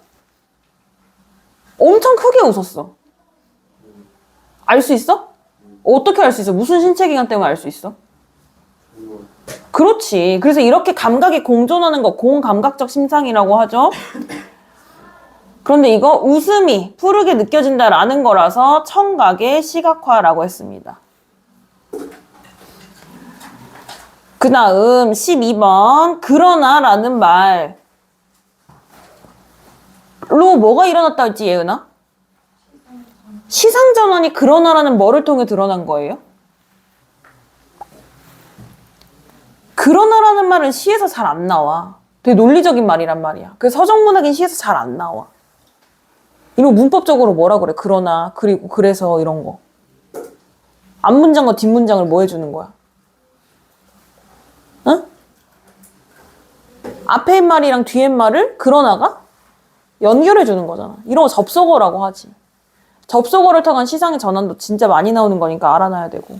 엄청 크게 웃었어. 알 수 있어? 어떻게 알 수 있어? 무슨 신체기관 때문에 알 수 있어? 그렇지. 그래서 이렇게 감각이 공존하는 거 공감각적 심상이라고 하죠. 그런데 이거 웃음이 푸르게 느껴진다라는 거라서 청각의 시각화라고 했습니다. 그 다음 12번 그러나 라는 말로 뭐가 일어났다 했지 예은아? 시상전환이 그러나라는 뭐를 통해 드러난 거예요? 그러나라는 말은 시에서 잘 안 나와. 되게 논리적인 말이란 말이야. 그래서 서정문학인 시에서 잘 안 나와. 이런 문법적으로 뭐라 그래? 그러나, 그리고, 그래서 이런 거. 앞문장과 뒷문장을 뭐 해주는 거야? 응? 앞에 말이랑 뒤에 말을 그러나가 연결해주는 거잖아. 이런 거 접속어라고 하지. 접속어를 통한 시상의 전환도 진짜 많이 나오는 거니까 알아놔야 되고.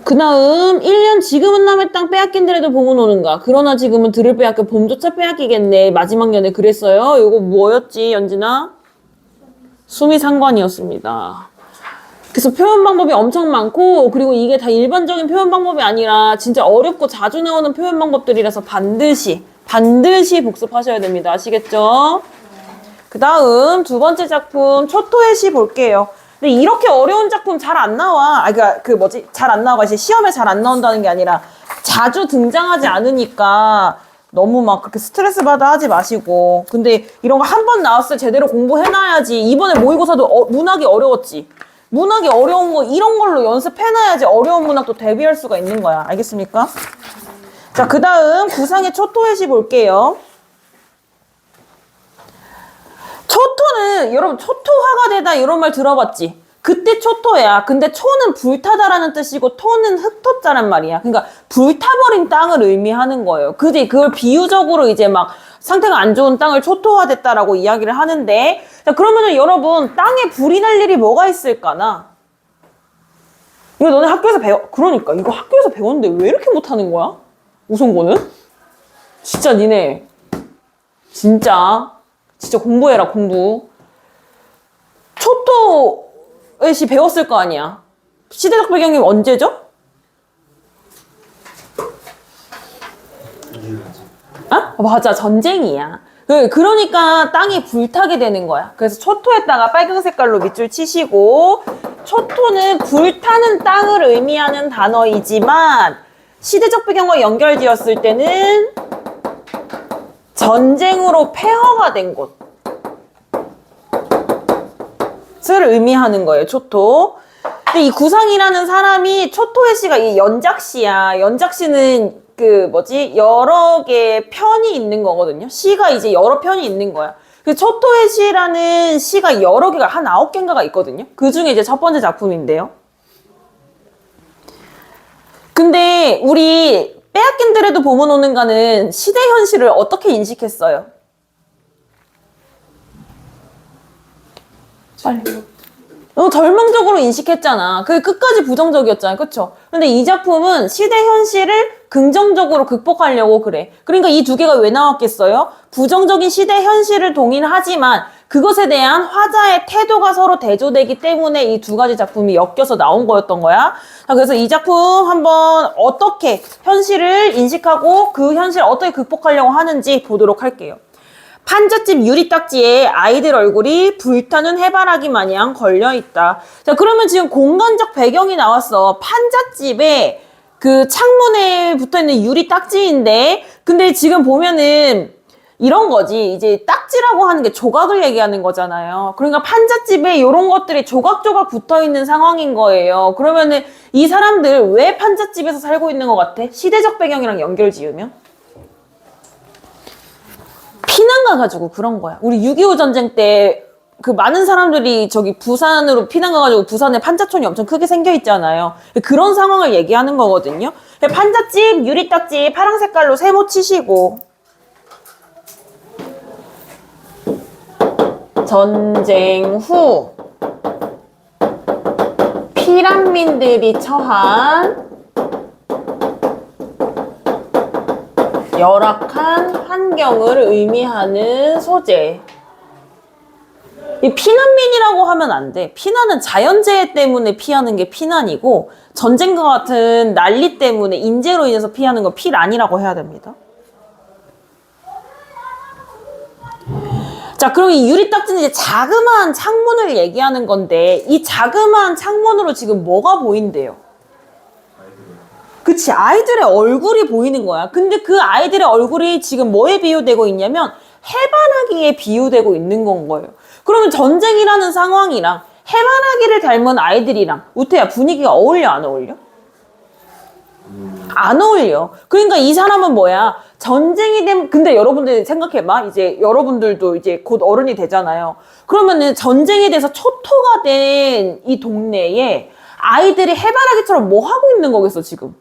그 다음 1년 지금은 남의 땅 빼앗긴데라도 보고 노는가. 그러나 지금은 들을 빼앗겨 봄조차 빼앗기겠네. 마지막 년에 그랬어요. 이거 뭐였지 연진아? 수미상관이었습니다. 그래서 표현 방법이 엄청 많고 그리고 이게 다 일반적인 표현 방법이 아니라 진짜 어렵고 자주 나오는 표현 방법들이라서 반드시 복습하셔야 됩니다. 아시겠죠? 그 다음 두 번째 작품 초토의 시 볼게요. 근데 이렇게 어려운 작품 잘 안 나와. 잘 안 나와. 이제 시험에 잘 안 나온다는 게 아니라 자주 등장하지 않으니까 너무 막 그렇게 스트레스 받아 하지 마시고. 근데 이런 거 한 번 나왔을 때 제대로 공부해놔야지. 이번에 모의고사도 문학이 어려웠지. 문학이 어려운 거 이런 걸로 연습해놔야지 어려운 문학도 대비할 수가 있는 거야. 알겠습니까? 자, 그 다음 구상의 초토의 시 볼게요. 초토는 여러분 초토화가 되다 이런 말 들어봤지? 그때 초토야. 근데 초는 불타다라는 뜻이고 토는 흑토자란 말이야. 그러니까 불타버린 땅을 의미하는 거예요. 그걸 비유적으로 이제 막 상태가 안 좋은 땅을 초토화됐다라고 이야기를 하는데 자 그러면은 여러분 땅에 불이 날 일이 뭐가 있을까나? 이거 너네 학교에서 그러니까 이거 학교에서 배웠는데 왜 이렇게 못하는 거야? 우성고는? 진짜 니네 진짜 공부해라 공부. 초토의 시 배웠을 거 아니야. 시대적 배경이 언제죠? 맞아 전쟁이야. 그러니까 땅이 불타게 되는 거야. 그래서 초토에다가 빨간 색깔로 밑줄 치시고 초토는 불타는 땅을 의미하는 단어이지만 시대적 배경과 연결되었을 때는 전쟁으로 폐허가 된 곳을 의미하는 거예요. 초토. 근데 이 구상이라는 사람이 초토의 시가 이 연작시야. 연작시는 여러 개의 편이 있는 거거든요. 시가 이제 여러 편이 있는 거야. 초토의 시라는 시가 여러 개가 한 9개인가가 있거든요. 그 중에 이제 첫 번째 작품인데요. 근데 우리 빼앗긴들에도 보면 오는가는 시대 현실을 어떻게 인식했어요? 빨리. 절망적으로 인식했잖아. 그게 끝까지 부정적이었잖아. 그쵸? 근데 이 작품은 시대 현실을 긍정적으로 극복하려고 그래. 그러니까 이 두 개가 왜 나왔겠어요? 부정적인 시대 현실을 동일하지만 그것에 대한 화자의 태도가 서로 대조되기 때문에 이 두 가지 작품이 엮여서 나온 거였던 거야. 자, 그래서 이 작품 한번 어떻게 현실을 인식하고 그 현실을 어떻게 극복하려고 하는지 보도록 할게요. 판잣집 유리딱지에 아이들 얼굴이 불타는 해바라기 마냥 걸려있다. 자, 그러면 지금 공간적 배경이 나왔어. 판잣집에 그 창문에 붙어있는 유리딱지인데, 근데 지금 보면은 이런 거지. 이제 딱지라고 하는 게 조각을 얘기하는 거잖아요. 그러니까 판잣집에 이런 것들이 조각조각 붙어있는 상황인 거예요. 그러면은 이 사람들 왜 판잣집에서 살고 있는 것 같아? 시대적 배경이랑 연결 지으면? 피난 가가지고 그런 거야. 우리 6.25 전쟁 때 그 많은 사람들이 저기 부산으로 피난 가가지고 부산에 판자촌이 엄청 크게 생겨 있잖아요. 그런 상황을 얘기하는 거거든요. 판잣집, 유리딱지 파란 색깔로 세모 치시고 전쟁 후 피난민들이 처한 열악한 환경을 의미하는 소재. 이 피난민이라고 하면 안 돼. 피난은 자연재해 때문에 피하는 게 피난이고 전쟁과 같은 난리 때문에 인재로 인해서 피하는 건 피난이라고 해야 됩니다. 자, 그럼 이 유리딱지는 이제 자그마한 창문을 얘기하는 건데 이 자그마한 창문으로 지금 뭐가 보인대요? 그치, 아이들의 얼굴이 보이는 거야. 근데 그 아이들의 얼굴이 지금 뭐에 비유되고 있냐면 해바라기에 비유되고 있는 건 거예요. 그러면 전쟁이라는 상황이랑 해바라기를 닮은 아이들이랑 우태야 분위기가 어울려 안 어울려? 안 어울려. 그러니까 이 사람은 뭐야? 전쟁이 되면, 근데 여러분들 생각해봐. 이제 여러분들도 이제 곧 어른이 되잖아요. 그러면은 전쟁에 대해서 초토가 된 이 동네에 아이들이 해바라기처럼 뭐 하고 있는 거겠어, 지금?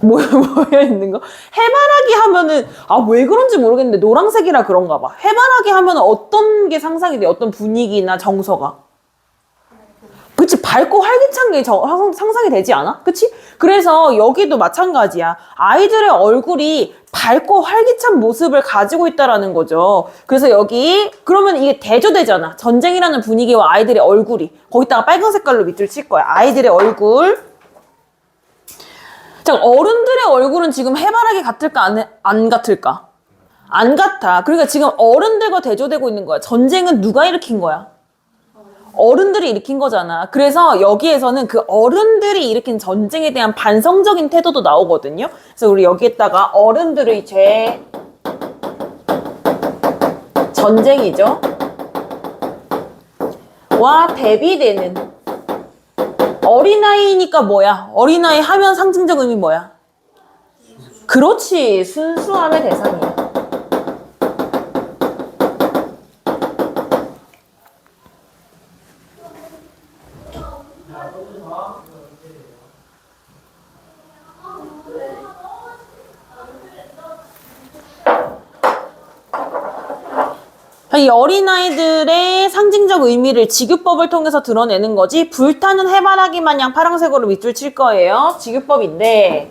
모여 있는 거? 해바라기 하면은, 왜 그런지 모르겠는데, 노란색이라 그런가 봐. 해바라기 하면은 어떤 게 상상이 돼? 어떤 분위기나 정서가? 그치, 밝고 활기찬 게 상상이 되지 않아? 그치? 그래서 여기도 마찬가지야. 아이들의 얼굴이 밝고 활기찬 모습을 가지고 있다라는 거죠. 그래서 여기, 그러면 이게 대조되잖아. 전쟁이라는 분위기와 아이들의 얼굴이. 거기다가 빨간 색깔로 밑줄 칠 거야. 아이들의 얼굴. 자, 어른들의 얼굴은 지금 해바라기 같을까, 안 같을까? 안 같아. 그러니까 지금 어른들과 대조되고 있는 거야. 전쟁은 누가 일으킨 거야? 어른들이 일으킨 거잖아. 그래서 여기에서는 그 어른들이 일으킨 전쟁에 대한 반성적인 태도도 나오거든요. 그래서 우리 여기에다가 어른들의 죄, 전쟁이죠. 와 대비되는. 어린아이니까 뭐야? 어린아이 하면 상징적 의미 뭐야? 그렇지. 순수함의 대상이야. 이 어린아이들의 상징적 의미를 직유법을 통해서 드러내는 거지. 불타는 해바라기 마냥 파란색으로 밑줄 칠 거예요. 직유법인데,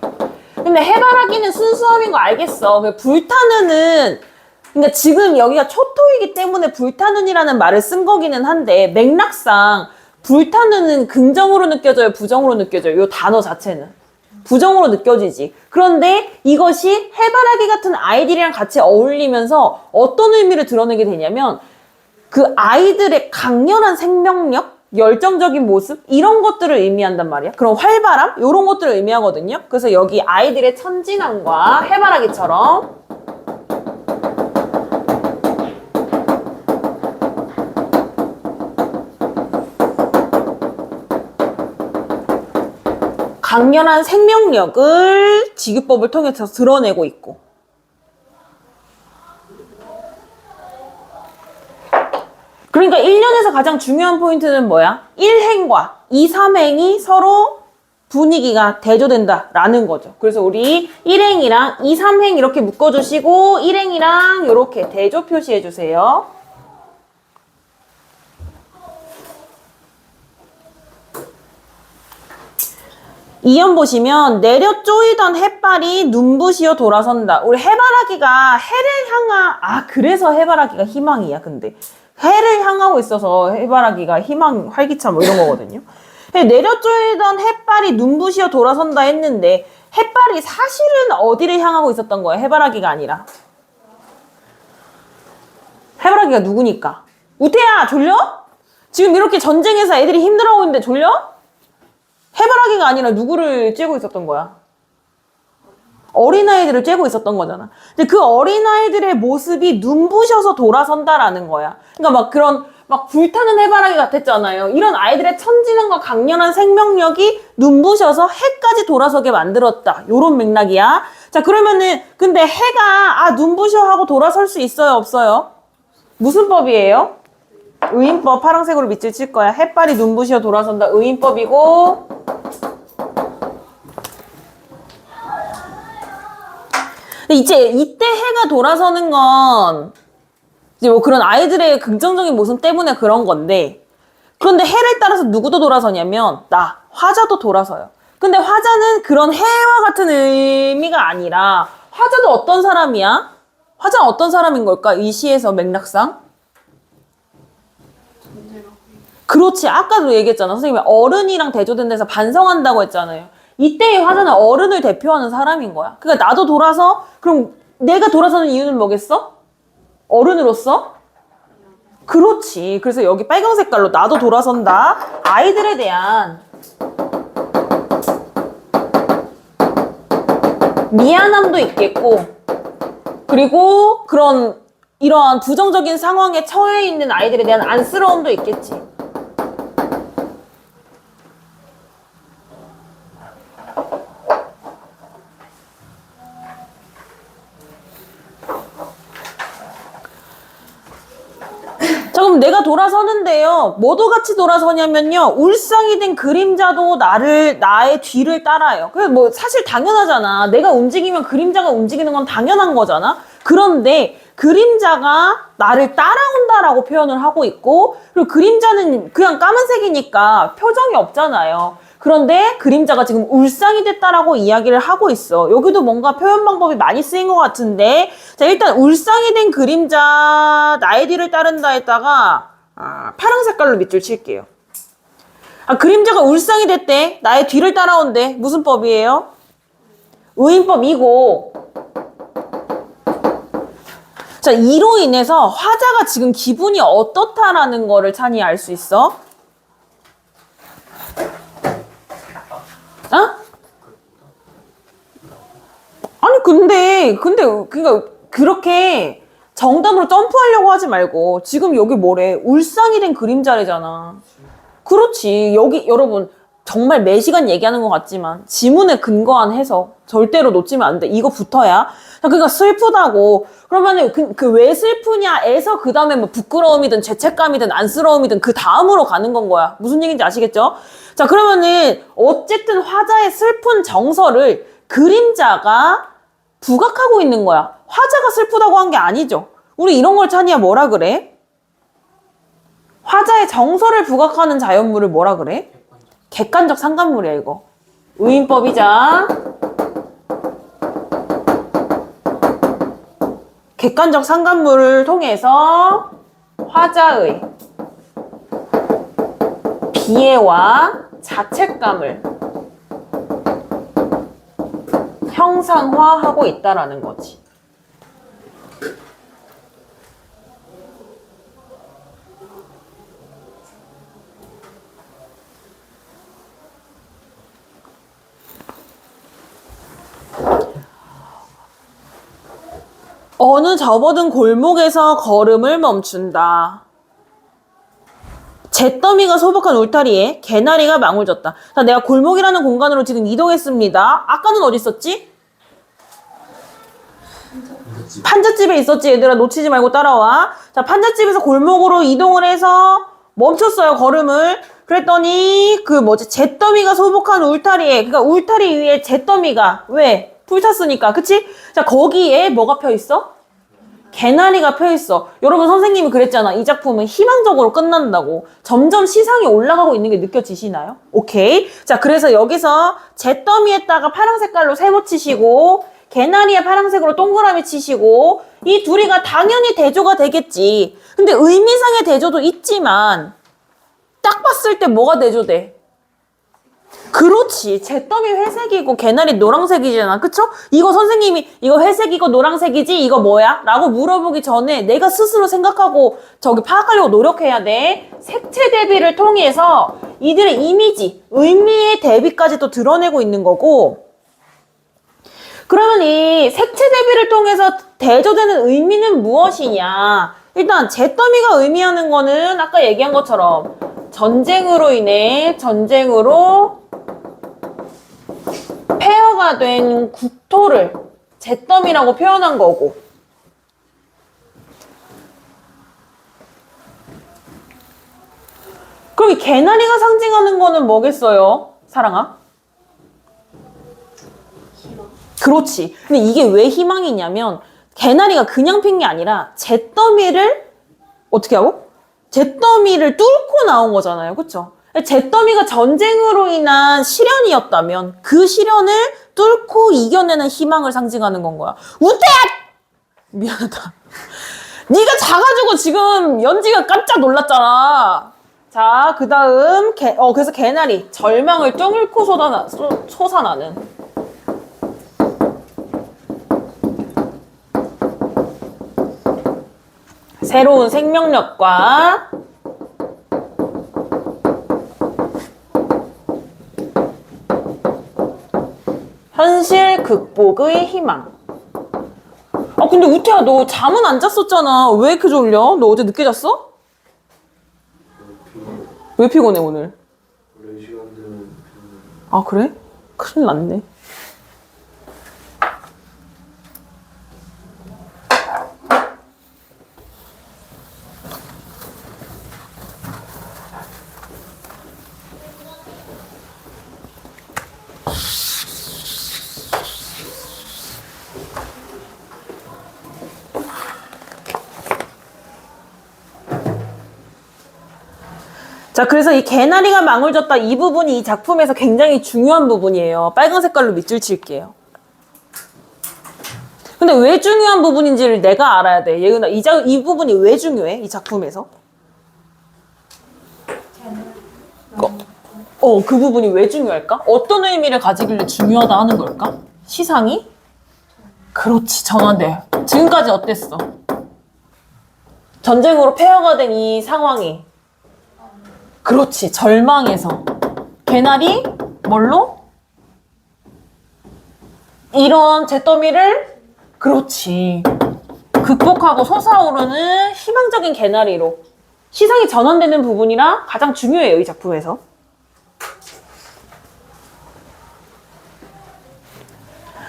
근데 해바라기는 순수함인 거 알겠어. 불타는은, 그러니까 지금 여기가 초토이기 때문에 불타는이라는 말을 쓴 거기는 한데 맥락상 불타는은 긍정으로 느껴져요, 부정으로 느껴져요? 이 단어 자체는 부정으로 느껴지지. 그런데 이것이 해바라기 같은 아이들이랑 같이 어울리면서 어떤 의미를 드러내게 되냐면 그 아이들의 강렬한 생명력, 열정적인 모습 이런 것들을 의미한단 말이야. 그런 활발함 이런 것들을 의미하거든요. 그래서 여기 아이들의 천진함과 해바라기처럼 강렬한 생명력을 직유법을 통해서 드러내고 있고, 그러니까 1년에서 가장 중요한 포인트는 뭐야? 1행과 2, 3행이 서로 분위기가 대조된다라는 거죠. 그래서 우리 1행이랑 2, 3행 이렇게 묶어주시고 1행이랑 이렇게 대조 표시해주세요. 2연 보시면 내려 쪼이던 햇발이 눈부시어 돌아선다. 우리 해바라기가 해를 그래서 해바라기가 희망이야. 근데 해를 향하고 있어서 해바라기가 희망, 활기차 뭐 이런 거거든요. 내려 쪼이던 햇발이 눈부시어 돌아선다 했는데 햇발이 사실은 어디를 향하고 있었던 거야? 해바라기가 아니라. 해바라기가 누구니까? 우태야, 졸려? 지금 이렇게 전쟁에서 애들이 힘들어하고 있는데 졸려? 해바라기가 아니라 누구를 쬐고 있었던 거야? 어린아이들을 쬐고 있었던 거잖아. 근데 그 어린아이들의 모습이 눈부셔서 돌아선다라는 거야. 그러니까 막 그런 막 불타는 해바라기 같았잖아요. 이런 아이들의 천진함과 강렬한 생명력이 눈부셔서 해까지 돌아서게 만들었다. 요런 맥락이야. 자, 그러면은 근데 해가 눈부셔 하고 돌아설 수 있어요, 없어요? 무슨 법이에요? 의인법. 파란색으로 밑줄 칠 거야. 햇발이 눈부시어 돌아선다. 의인법이고. 이때 해가 돌아서는 건 이제 뭐 그런 아이들의 긍정적인 모습 때문에 그런 건데, 그런데 해를 따라서 누구도 돌아서냐면 화자도 돌아서요. 근데 화자는 그런 해와 같은 의미가 아니라 화자도 어떤 사람이야? 화자는 어떤 사람인 걸까? 이 시에서 맥락상? 그렇지. 아까도 얘기했잖아. 선생님이 어른이랑 대조된 데서 반성한다고 했잖아요. 이때의 화자는 어른을 대표하는 사람인 거야. 그러니까 나도 돌아서, 그럼 내가 돌아서는 이유는 뭐겠어? 어른으로서? 그렇지. 그래서 여기 빨간 색깔로 나도 돌아선다. 아이들에 대한 미안함도 있겠고, 그리고 이러한 부정적인 상황에 처해 있는 아이들에 대한 안쓰러움도 있겠지. 자, 그럼 내가 돌아서는데요. 뭐도 같이 돌아서냐면요. 울상이 된 그림자도 나의 뒤를 따라요. 그래서 뭐 사실 당연하잖아. 내가 움직이면 그림자가 움직이는 건 당연한 거잖아. 그런데 그림자가 나를 따라온다라고 표현을 하고 있고, 그리고 그림자는 그냥 까만색이니까 표정이 없잖아요. 그런데 그림자가 지금 울상이 됐다라고 이야기를 하고 있어. 여기도 뭔가 표현 방법이 많이 쓰인 것 같은데, 자, 일단 울상이 된 그림자 나의 뒤를 따른다 했다가 파란 색깔로 밑줄 칠게요. 그림자가 울상이 됐대. 나의 뒤를 따라온대. 무슨 법이에요? 의인법이고. 자, 이로 인해서 화자가 지금 기분이 어떻다라는 거를 찬이 알 수 있어? 아니 근데 그러니까 그렇게 정답으로 점프하려고 하지 말고 지금 여기 뭐래? 울상이 된 그림자래잖아. 그렇지. 여기 여러분 정말 매 시간 얘기하는 것 같지만 지문에 근거한 해석 절대로 놓치면 안 돼. 이거 붙어야. 그러니까 슬프다고. 그러면은 그 왜 슬프냐에서 그 다음에 뭐 부끄러움이든 죄책감이든 안쓰러움이든 그 다음으로 가는 건 거야. 무슨 얘기인지 아시겠죠? 자, 그러면은 어쨌든 화자의 슬픈 정서를 그림자가 부각하고 있는 거야. 화자가 슬프다고 한 게 아니죠. 우리 이런 걸 찬이야 뭐라 그래? 화자의 정서를 부각하는 자연물을 뭐라 그래? 객관적 상관물이야 이거. 의인법이자 객관적 상관물을 통해서 화자의 비애와 자책감을 형상화하고 있다라는 거지. 어느 접어든 골목에서 걸음을 멈춘다. 잿더미가 소복한 울타리에 개나리가 망울 졌다. 자, 내가 골목이라는 공간으로 지금 이동했습니다. 아까는 어디 있었지? 판잣집에 있었지. 얘들아 놓치지 말고 따라와. 자, 판잣집에서 골목으로 이동을 해서 멈췄어요, 걸음을. 그랬더니 잿더미가 소복한 울타리에, 그러니까 울타리 위에 잿더미가 왜? 불탔으니까, 그치? 자, 거기에 뭐가 펴 있어? 개나리가 펴있어. 여러분 선생님이 그랬잖아. 이 작품은 희망적으로 끝난다고. 점점 시상이 올라가고 있는 게 느껴지시나요? 오케이. 자, 그래서 여기서 잿더미에다가 파란 색깔로 세모 치시고 개나리에 파란색으로 동그라미 치시고 이 둘이가 당연히 대조가 되겠지. 근데 의미상의 대조도 있지만 딱 봤을 때 뭐가 대조돼? 그렇지. 잿더미 회색이고 개나리 노란색이잖아. 그쵸? 이거 선생님이 이거 회색이고 노란색이지? 이거 뭐야? 라고 물어보기 전에 내가 스스로 생각하고 저기 파악하려고 노력해야 돼. 색채 대비를 통해서 이들의 이미지, 의미의 대비까지 또 드러내고 있는 거고 그러면 이 색채 대비를 통해서 대조되는 의미는 무엇이냐? 일단 잿더미가 의미하는 거는 아까 얘기한 것처럼 전쟁으로 인해 전쟁으로 폐허가 된 국토를 잿더미라고 표현한 거고 그럼 이 개나리가 상징하는 거는 뭐겠어요? 사랑아? 희망. 그렇지. 근데 이게 왜 희망이냐면 개나리가 그냥 핀 게 아니라 잿더미를 어떻게 하고? 잿더미를 뚫고 나온 거잖아요. 그쵸? 잿더미가 전쟁으로 인한 시련이었다면 그 시련을 뚫고 이겨내는 희망을 상징하는 건 거야. 우태야! 미안하다. 네가 자가지고 지금 연지가 깜짝 놀랐잖아. 자, 그 다음 그래서 개나리 절망을 뚫고 솟아나는 새로운 생명력과 현실 극복의 희망. 아 근데 우태야 너 잠은 안 잤었잖아. 왜 이렇게 졸려? 너 어제 늦게 잤어? 왜 피곤해 오늘? 원래 이 시간 되면 아 그래? 큰일 났네. 자, 그래서 이 개나리가 망을 졌다 이 부분이 이 작품에서 굉장히 중요한 부분이에요. 빨간 색깔로 밑줄 칠게요. 근데 왜 중요한 부분인지를 내가 알아야 돼. 예은아, 이 부분이 왜 중요해? 이 작품에서? 그 부분이 왜 중요할까? 어떤 의미를 가지길래 중요하다 하는 걸까? 시상이? 그렇지, 전환돼. 지금까지 어땠어? 전쟁으로 폐허가 된 이 상황이 그렇지, 절망에서 개나리 뭘로? 이런 잿더미를 그렇지 극복하고 솟아오르는 희망적인 개나리로 시상이 전환되는 부분이라 가장 중요해요, 이 작품에서.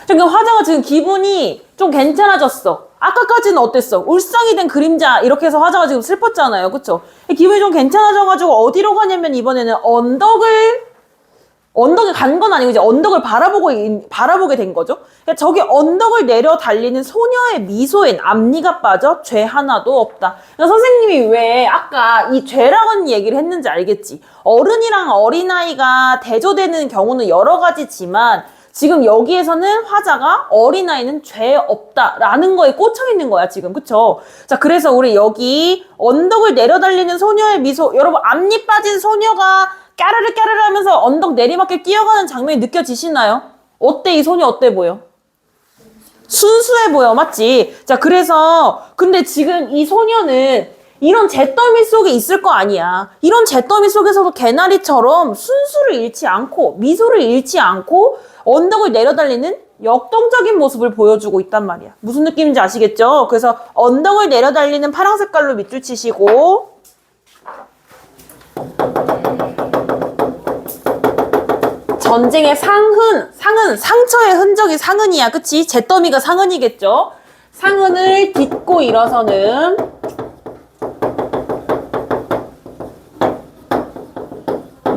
그러니까 화자가 지금 기분이 좀 괜찮아졌어. 아까까지는 어땠어? 울상이 된 그림자 이렇게 해서 화자가 지금 슬펐잖아요. 그쵸? 기분이 좀 괜찮아져가지고 어디로 가냐면 이번에는 언덕에 간 건 아니고 이제 언덕을 바라보게 된 거죠. 그러니까 저기 언덕을 내려 달리는 소녀의 미소엔 앞니가 빠져 죄 하나도 없다. 그러니까 선생님이 왜 아까 이 죄라는 얘기를 했는지 알겠지? 어른이랑 어린아이가 대조되는 경우는 여러 가지지만 지금 여기에서는 화자가 어린아이는 죄 없다라는 거에 꽂혀 있는 거야, 지금. 그쵸? 자, 그래서 우리 여기 언덕을 내려달리는 소녀의 미소. 여러분, 앞니 빠진 소녀가 까르르 까르르 하면서 언덕 내리막길 뛰어가는 장면이 느껴지시나요? 어때, 이 소녀 어때 보여? 순수해 보여, 맞지? 자, 그래서 근데 지금 이 소녀는 이런 잿더미 속에 있을 거 아니야. 이런 잿더미 속에서도 개나리처럼 순수를 잃지 않고 미소를 잃지 않고 언덕을 내려달리는 역동적인 모습을 보여주고 있단 말이야. 무슨 느낌인지 아시겠죠? 그래서 언덕을 내려달리는 파란 색깔로 밑줄 치시고 전쟁의 상흔, 상처의 흔적이 상흔이야. 그치? 잿더미가 상흔이겠죠? 상흔을 딛고 일어서는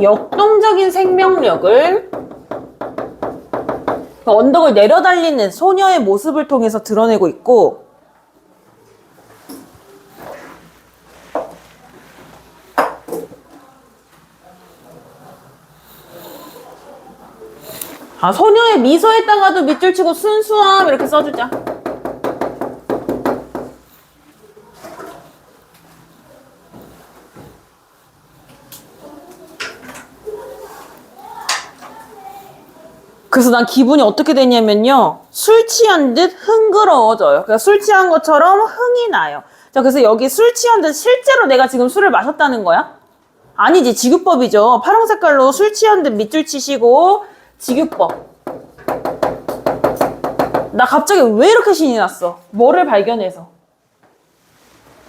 역동적인 생명력을 언덕을 내려달리는 소녀의 모습을 통해서 드러내고 있고 아, 소녀의 미소에다가도 밑줄 치고 순수함 이렇게 써주자. 그래서 난 기분이 어떻게 되냐면요. 술 취한 듯 흥그러워져요. 그러니까 술 취한 것처럼 흥이 나요. 자, 그래서 여기 술 취한 듯 실제로 내가 지금 술을 마셨다는 거야? 아니지, 지규법이죠. 파란 색깔로 술 취한 듯 밑줄 치시고 지규법. 나 갑자기 왜 이렇게 신이 났어? 뭐를 발견해서?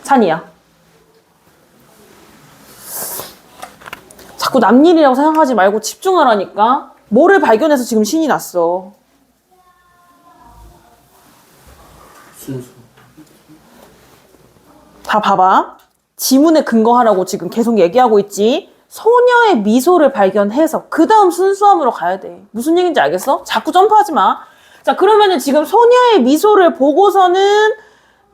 찬이야. 자꾸 남 일이라고 생각하지 말고 집중하라니까. 뭐를 발견해서 지금 신이 났어? 순수. 다 봐봐. 지문에 근거하라고 지금 계속 얘기하고 있지. 소녀의 미소를 발견해서 그 다음 순수함으로 가야 돼. 무슨 얘기인지 알겠어? 자꾸 점프하지 마. 자, 그러면은 지금 소녀의 미소를 보고서는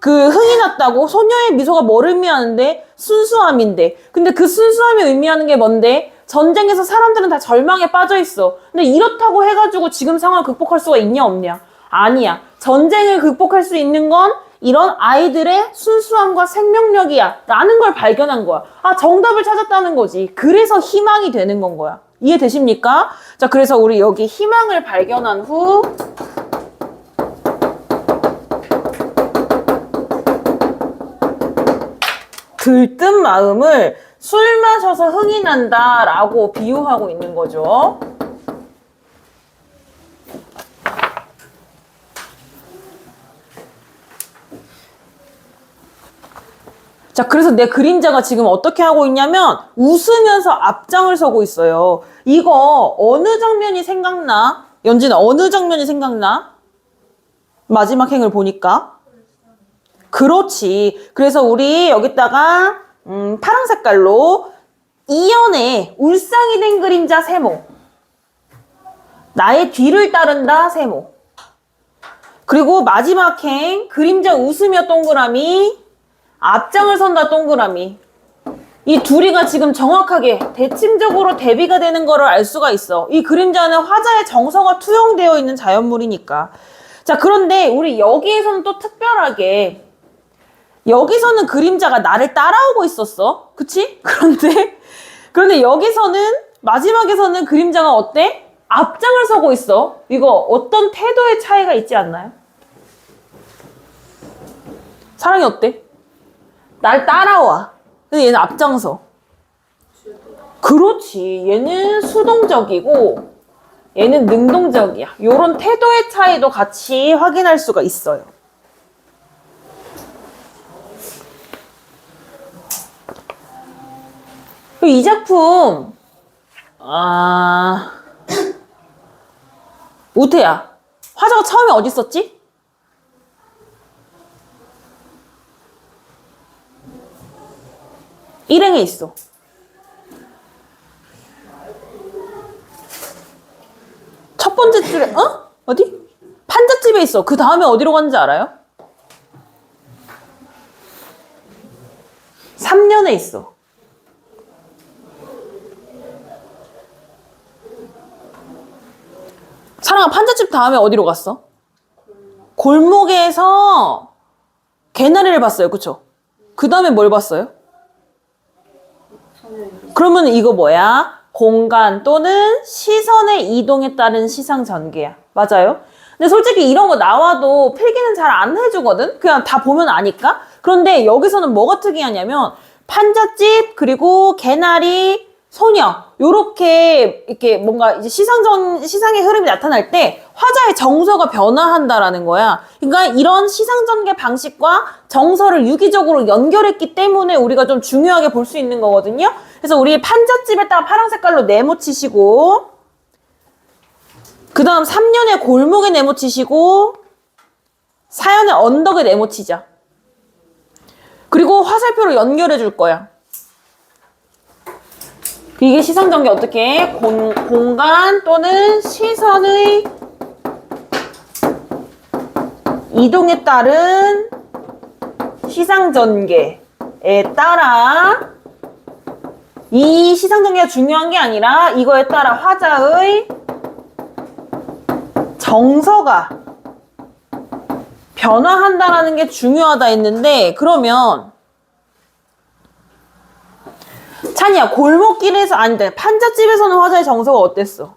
그 흥이 났다고? 소녀의 미소가 뭘 의미하는데? 순수함인데. 근데 그 순수함이 의미하는 게 뭔데? 전쟁에서 사람들은 다 절망에 빠져 있어. 근데 이렇다고 해가지고 지금 상황을 극복할 수가 있냐 없냐? 아니야. 전쟁을 극복할 수 있는 건 이런 아이들의 순수함과 생명력이야 라는 걸 발견한 거야. 아, 정답을 찾았다는 거지. 그래서 희망이 되는 건 거야. 이해되십니까? 자, 그래서 우리 여기 희망을 발견한 후 들뜬 마음을 술 마셔서 흥이 난다 라고 비유하고 있는 거죠. 자, 그래서 내 그림자가 지금 어떻게 하고 있냐면 웃으면서 앞장을 서고 있어요. 이거 어느 장면이 생각나? 연진아, 어느 장면이 생각나? 마지막 행을 보니까. 그렇지. 그래서 우리 여기다가 파란 색깔로 이연의 울상이 된 그림자 세모. 나의 뒤를 따른다 세모. 그리고 마지막 행 그림자 웃으며 동그라미. 앞장을 선다 동그라미. 이 둘이가 지금 정확하게 대칭적으로 대비가 되는 거를 알 수가 있어. 이 그림자는 화자의 정서가 투영되어 있는 자연물이니까. 자, 그런데 우리 여기에서는 또 특별하게 여기서는 그림자가 나를 따라오고 있었어. 그치? 그런데 여기서는 마지막에서는 그림자가 어때? 앞장을 서고 있어. 이거 어떤 태도의 차이가 있지 않나요? 사랑이 어때? 날 따라와. 근데 얘는 앞장서. 그렇지. 얘는 수동적이고 얘는 능동적이야. 요런 태도의 차이도 같이 확인할 수가 있어요. 이 작품 우태야, 화자가 처음에 어디 있었지? 일행에 있어. 첫 번째 줄에 어디? 판잣집에 있어. 그 다음에 어디로 갔는지 알아요? 3년에 있어. 사랑아, 판잣집 다음에 어디로 갔어? 골목에서 개나리를 봤어요. 그쵸? 그 다음에 뭘 봤어요? 그러면 이거 뭐야? 공간 또는 시선의 이동에 따른 시상 전개야. 맞아요? 근데 솔직히 이런 거 나와도 필기는 잘 안 해주거든? 그냥 다 보면 아니까? 그런데 여기서는 뭐가 특이하냐면 판잣집 그리고 개나리 소녀 요렇게 이렇게 뭔가 이제 시상의 흐름이 나타날 때 화자의 정서가 변화한다라는 거야. 그러니까 이런 시상 전개 방식과 정서를 유기적으로 연결했기 때문에 우리가 좀 중요하게 볼 수 있는 거거든요. 그래서 우리 판잣집에다가 파란 색깔로 네모치시고 그 다음 3년의 골목에 네모치시고 4년의 언덕에 네모치자. 그리고 화살표로 연결해 줄 거야. 이게 시상전개 어떻게 해? 공간 또는 시선의 이동에 따른 시상전개에 따라 이 시상전개가 중요한 게 아니라 이거에 따라 화자의 정서가 변화한다라는 게 중요하다 했는데, 그러면 찬이야, 골목길에서, 아니다, 판잣집에서는 화자의 정서가 어땠어?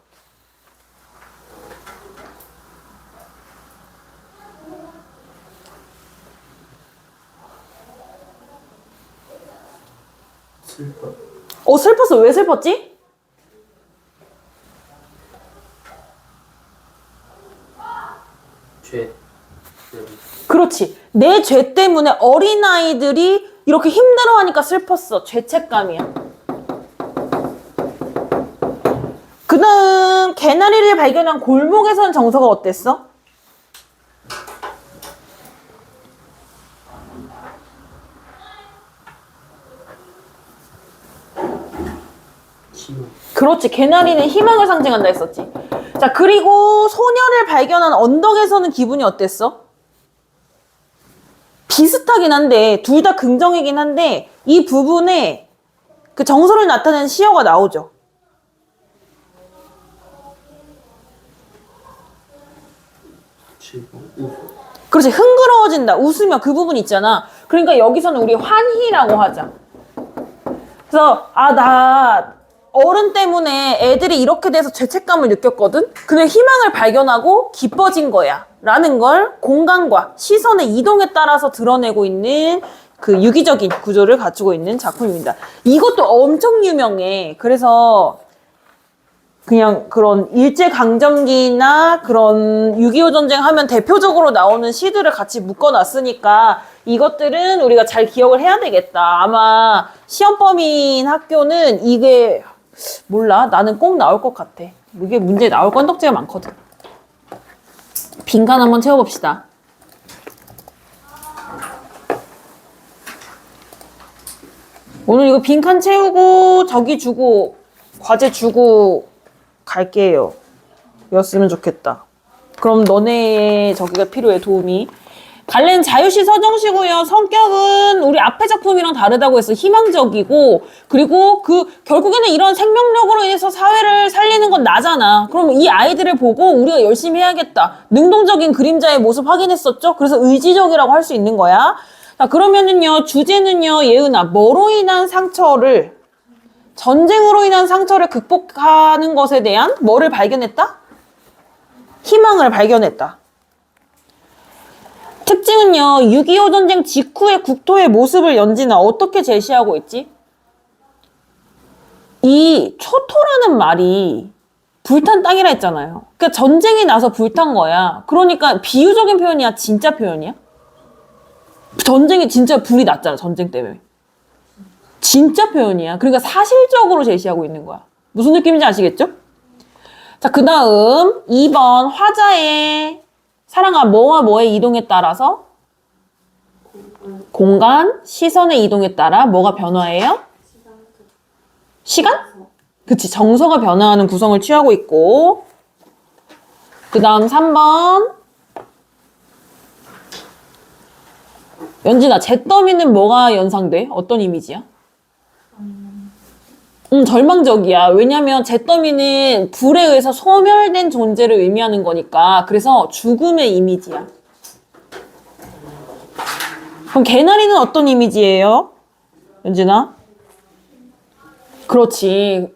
슬퍼. 슬펐어. 왜 슬펐지? 죄. 그렇지. 내 죄 때문에 어린아이들이 이렇게 힘들어하니까 슬펐어. 죄책감이야. 그 다음 개나리를 발견한 골목에서는 정서가 어땠어? 희망. 그렇지. 개나리는 희망을 상징한다 했었지. 자, 그리고 소녀를 발견한 언덕에서는 기분이 어땠어? 비슷하긴 한데 둘 다 긍정이긴 한데 이 부분에 그 정서를 나타내는 시어가 나오죠. 즐거움. 웃음. 그렇지. 흥그러워진다. 웃으며 그 부분 있잖아. 그러니까 여기서는 우리 환희라고 하자. 그래서 나 어른 때문에 애들이 이렇게 돼서 죄책감을 느꼈거든? 근데 희망을 발견하고 기뻐진 거야. 라는 걸 공간과 시선의 이동에 따라서 드러내고 있는 그 유기적인 구조를 갖추고 있는 작품입니다. 이것도 엄청 유명해. 그래서 그냥 그런 일제강점기나 그런 6.25 전쟁 하면 대표적으로 나오는 시들을 같이 묶어놨으니까 이것들은 우리가 잘 기억을 해야 되겠다. 아마 시험범인 학교는 이게 몰라. 나는 꼭 나올 것 같아. 이게 문제에 나올 건덕지가 많거든. 빈칸 한번 채워봅시다. 오늘 이거 빈칸 채우고 저기 주고 과제 주고 갈게요. 였으면 좋겠다. 그럼 너네 저기가 필요해, 도움이. 갈래는 자유시 서정시고요. 성격은 우리 앞에 작품이랑 다르다고 해서 희망적이고, 그리고 결국에는 이런 생명력으로 인해서 사회를 살리는 건 나잖아. 그럼 이 아이들을 보고 우리가 열심히 해야겠다. 능동적인 그림자의 모습 확인했었죠? 그래서 의지적이라고 할 수 있는 거야. 자, 그러면은요, 주제는요, 예은아, 뭐로 인한 상처를, 전쟁으로 인한 상처를 극복하는 것에 대한 뭐를 발견했다? 희망을 발견했다. 특징은요, 6.25 전쟁 직후의 국토의 모습을 연진아 어떻게 제시하고 있지? 이 초토라는 말이 불탄 땅이라 했잖아요. 그러니까 전쟁이 나서 불탄 거야. 그러니까 비유적인 표현이야? 진짜 표현이야? 전쟁이 진짜 불이 났잖아, 전쟁 때문에. 진짜 표현이야. 그러니까 사실적으로 제시하고 있는 거야. 무슨 느낌인지 아시겠죠? 자, 그 다음 2번 화자의 사랑아 뭐와 뭐의 이동에 따라서 공간, 시선의 이동에 따라 뭐가 변화해요? 시간? 그치, 정서가 변화하는 구성을 취하고 있고, 그 다음 3번 연진아, 잿더미는 뭐가 연상돼? 어떤 이미지야? 절망적이야. 왜냐면 잿더미는 불에 의해서 소멸된 존재를 의미하는 거니까. 그래서 죽음의 이미지야. 그럼 개나리는 어떤 이미지예요? 연진아? 그렇지.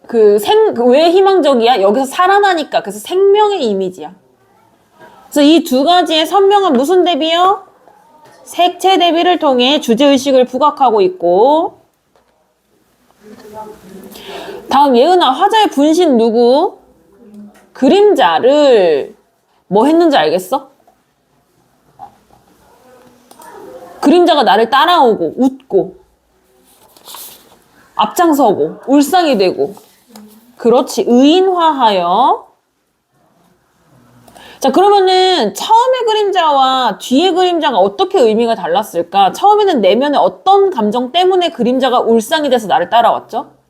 왜 희망적이야? 여기서 살아나니까. 그래서 생명의 이미지야. 그래서 이 두 가지의 선명한 무슨 대비요? 색채 대비를 통해 주제의식을 부각하고 있고, 다음 예은아, 화자의 분신 누구? 그림자를 뭐 했는지 알겠어? 그림자가 나를 따라오고 웃고 앞장서고 울상이 되고, 그렇지, 의인화하여. 자, 그러면은 처음의 그림자와 뒤의 그림자가 어떻게 의미가 달랐을까? 처음에는 내면의 어떤 감정 때문에 그림자가 울상이 돼서 나를 따라왔죠?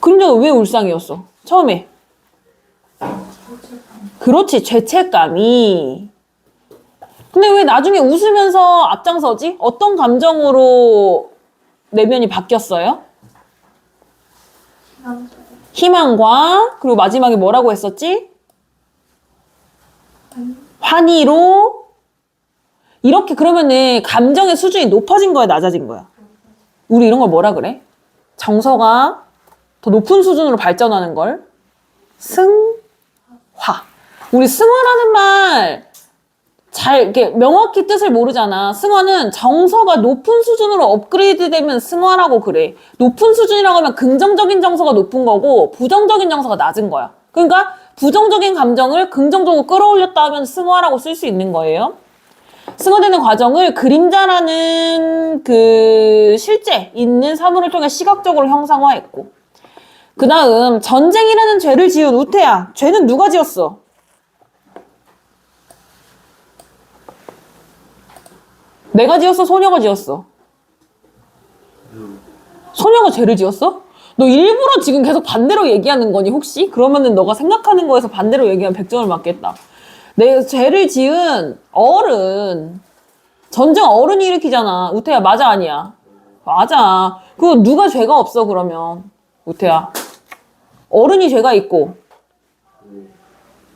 그림자가 왜 울상이었어? 처음에. 그렇지, 죄책감이. 근데 왜 나중에 웃으면서 앞장서지? 어떤 감정으로 내면이 바뀌었어요? 희망과 그리고 마지막에 뭐라고 했었지? 환희로. 이렇게 그러면은 감정의 수준이 높아진 거야, 낮아진 거야? 우리 이런 걸 뭐라 그래? 정서가 더 높은 수준으로 발전하는 걸 승화. 우리 승화라는 말 잘 이렇게 명확히 뜻을 모르잖아. 승화는 정서가 높은 수준으로 업그레이드 되면 승화라고 그래. 높은 수준이라고 하면 긍정적인 정서가 높은 거고 부정적인 정서가 낮은 거야. 그러니까 부정적인 감정을 긍정적으로 끌어올렸다 하면 승화라고 쓸 수 있는 거예요. 승화되는 과정을 그림자라는 그 실제 있는 사물을 통해 시각적으로 형상화했고, 그 다음 전쟁이라는 죄를 지은 우태야. 죄는 누가 지었어? 내가 지었어? 소녀가 지었어? 소녀가 죄를 지었어? 너 일부러 지금 계속 반대로 얘기하는 거니 혹시? 그러면은 너가 생각하는 거에서 반대로 얘기하면 100점을 맞겠다. 내 죄를 지은 어른, 전쟁 어른이 일으키잖아. 우태야, 맞아 아니야? 맞아. 그거 누가 죄가 없어 그러면? 우태야, 어른이 죄가 있고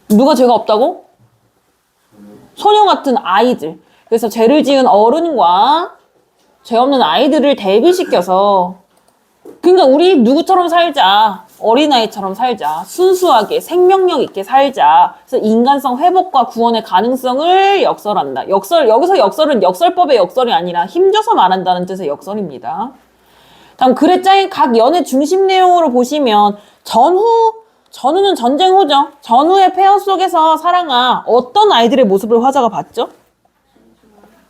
누가 죄가 없다고? 소녀 같은 아이들. 그래서 죄를 지은 어른과 죄 없는 아이들을 대비시켜서, 그러니까 우리 누구처럼 살자. 어린아이처럼 살자. 순수하게 생명력 있게 살자. 그래서 인간성 회복과 구원의 가능성을 역설한다. 여기서 역설은 역설법의 역설이 아니라 힘줘서 말한다는 뜻의 역설입니다. 다음 글의 짜인 각 연의 중심 내용으로 보시면 전후는 전쟁 후죠. 전후의 폐허 속에서 사랑아 어떤 아이들의 모습을 화자가 봤죠?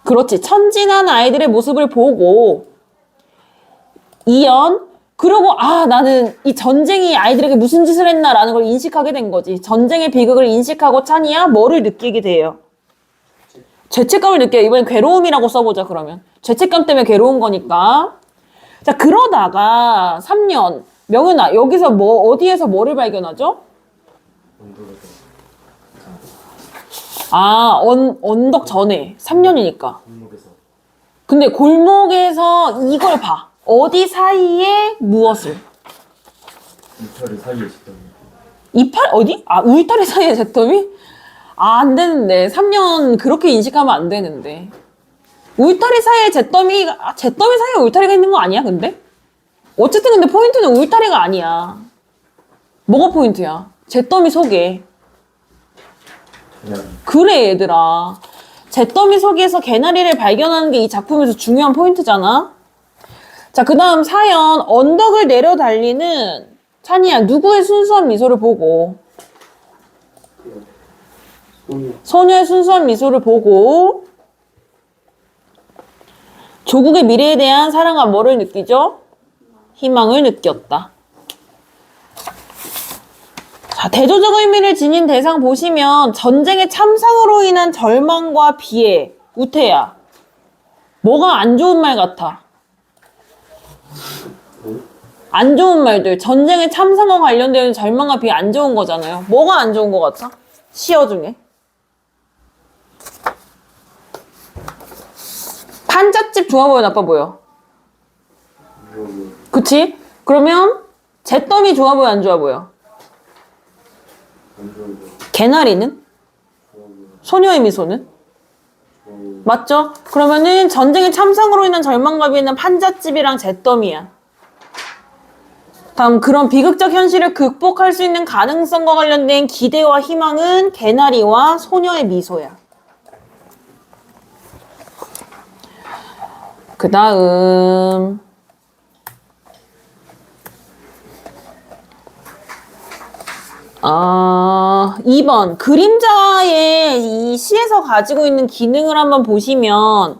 그렇지. 천진한 아이들의 모습을 보고 이연, 그러고 나는 이 전쟁이 아이들에게 무슨 짓을 했나라는 걸 인식하게 된 거지. 전쟁의 비극을 인식하고 찬이야 뭐를 느끼게 돼요? 죄책감을 느껴요. 이번엔 괴로움이라고 써보자 그러면. 죄책감 때문에 괴로운 거니까. 자, 그러다가 3년 명은아 여기서 어디에서 뭐를 발견하죠? 언덕 전에 3년이니까. 근데 골목에서 이걸 봐. 어디 사이에 무엇을? 울타리 사이에 있던. 이팔 어디? 울타리 사이에 잿더미? 안 되는데. 3년 그렇게 인식하면 안 되는데. 울타리 사이에 잿더미 사이에 울타리가 있는 거 아니야, 근데? 어쨌든 근데 포인트는 울타리가 아니야. 뭐가 포인트야? 잿더미 속에. 그래, 얘들아. 잿더미 속에서 개나리를 발견하는 게 이 작품에서 중요한 포인트잖아. 자, 그 다음 사연. 언덕을 내려 달리는 찬이야, 누구의 순수한 미소를 보고? 소녀의 순수한 미소를 보고 조국의 미래에 대한 사랑과 뭐를 느끼죠? 희망을 느꼈다. 자, 대조적 의미를 지닌 대상 보시면 전쟁의 참상으로 인한 절망과 비애. 우태야, 뭐가 안 좋은 말 같아? 안 좋은 말들. 전쟁의 참상과 관련되는 절망과 비애 안 좋은 거잖아요. 뭐가 안 좋은 거 같아? 시어 중에. 판잣집 좋아 보여, 나빠 보여? 그치? 그러면 잿더미 좋아 보여, 안 좋아 보여? 개나리는? 소녀의 미소는? 맞죠? 그러면은 전쟁의 참상으로 인한 절망과 비애는 판잣집이랑 잿더미야. 다음, 그런 비극적 현실을 극복할 수 있는 가능성과 관련된 기대와 희망은 개나리와 소녀의 미소야. 그 다음 2번 그림자의 이 시에서 가지고 있는 기능을 한번 보시면,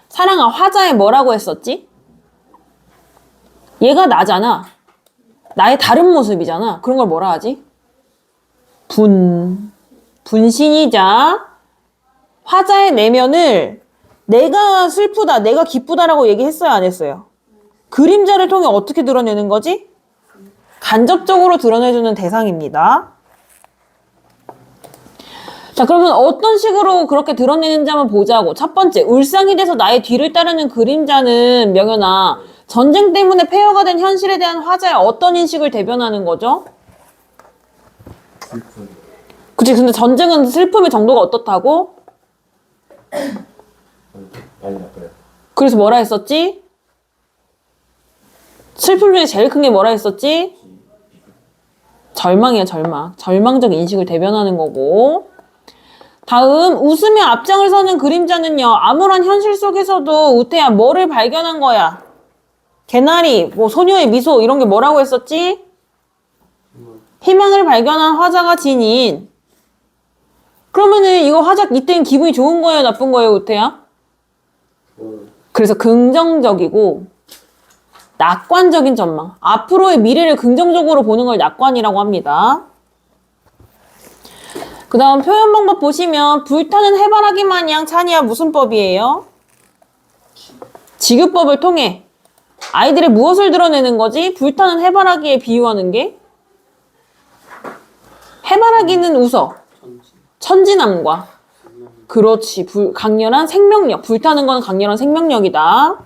사랑아 화자에 뭐라고 했었지? 얘가 나잖아. 나의 다른 모습이잖아. 그런 걸 뭐라 하지? 분신이자 화자의 내면을 내가 슬프다, 내가 기쁘다라고 얘기했어요, 안 했어요? 그림자를 통해 어떻게 드러내는 거지? 간접적으로 드러내주는 대상입니다. 자, 그러면 어떤 식으로 그렇게 드러내는지 한번 보자고. 첫 번째, 울상이 돼서 나의 뒤를 따르는 그림자는 명연아, 전쟁 때문에 폐허가 된 현실에 대한 화자의 어떤 인식을 대변하는 거죠? 슬픈. 그치, 근데 전쟁은 슬픔의 정도가 어떻다고? 많이 나빠요. 그래서 뭐라 했었지? 슬픔 중에 제일 큰 게 뭐라 했었지? 절망이야, 절망. 절망적 인식을 대변하는 거고. 다음, 웃으며 앞장을 서는 그림자는요, 암울한 현실 속에서도 우태야 뭐를 발견한 거야? 개나리, 뭐 소녀의 미소 이런 게 뭐라고 했었지? 희망을 발견한 화자가 지닌. 그러면은 이거 화자 이때는 기분이 좋은 거예요, 나쁜 거예요, 우태야? 그래서 긍정적이고 낙관적인 전망. 앞으로의 미래를 긍정적으로 보는 걸 낙관이라고 합니다. 그 다음 표현 방법 보시면 불타는 해바라기 마냥 찬이야 무슨 법이에요? 지급법을 통해 아이들의 무엇을 드러내는 거지? 불타는 해바라기에 비유하는 게 해바라기는 웃어. 천진함과 그렇지. 강렬한 생명력. 불타는 건 강렬한 생명력이다.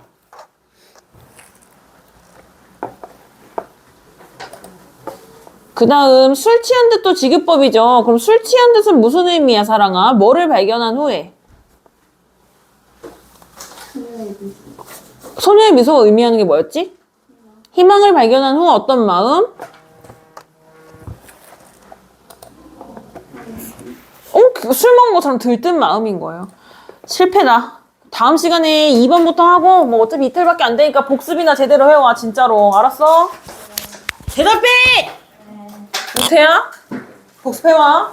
그 다음 술 취한 듯도 지급법이죠. 그럼 술 취한 듯은 무슨 의미야, 사랑아? 뭐를 발견한 후에? 소녀의 미소가 의미하는 게 뭐였지? 희망을 발견한 후 어떤 마음? 술 먹은 것처럼 들뜬 마음인 거예요. 실패다. 다음 시간에 2번부터 하고 뭐 어차피 이틀밖에 안 되니까 복습이나 제대로 해와. 진짜로. 알았어? 대답해! 못해야? 복습해와.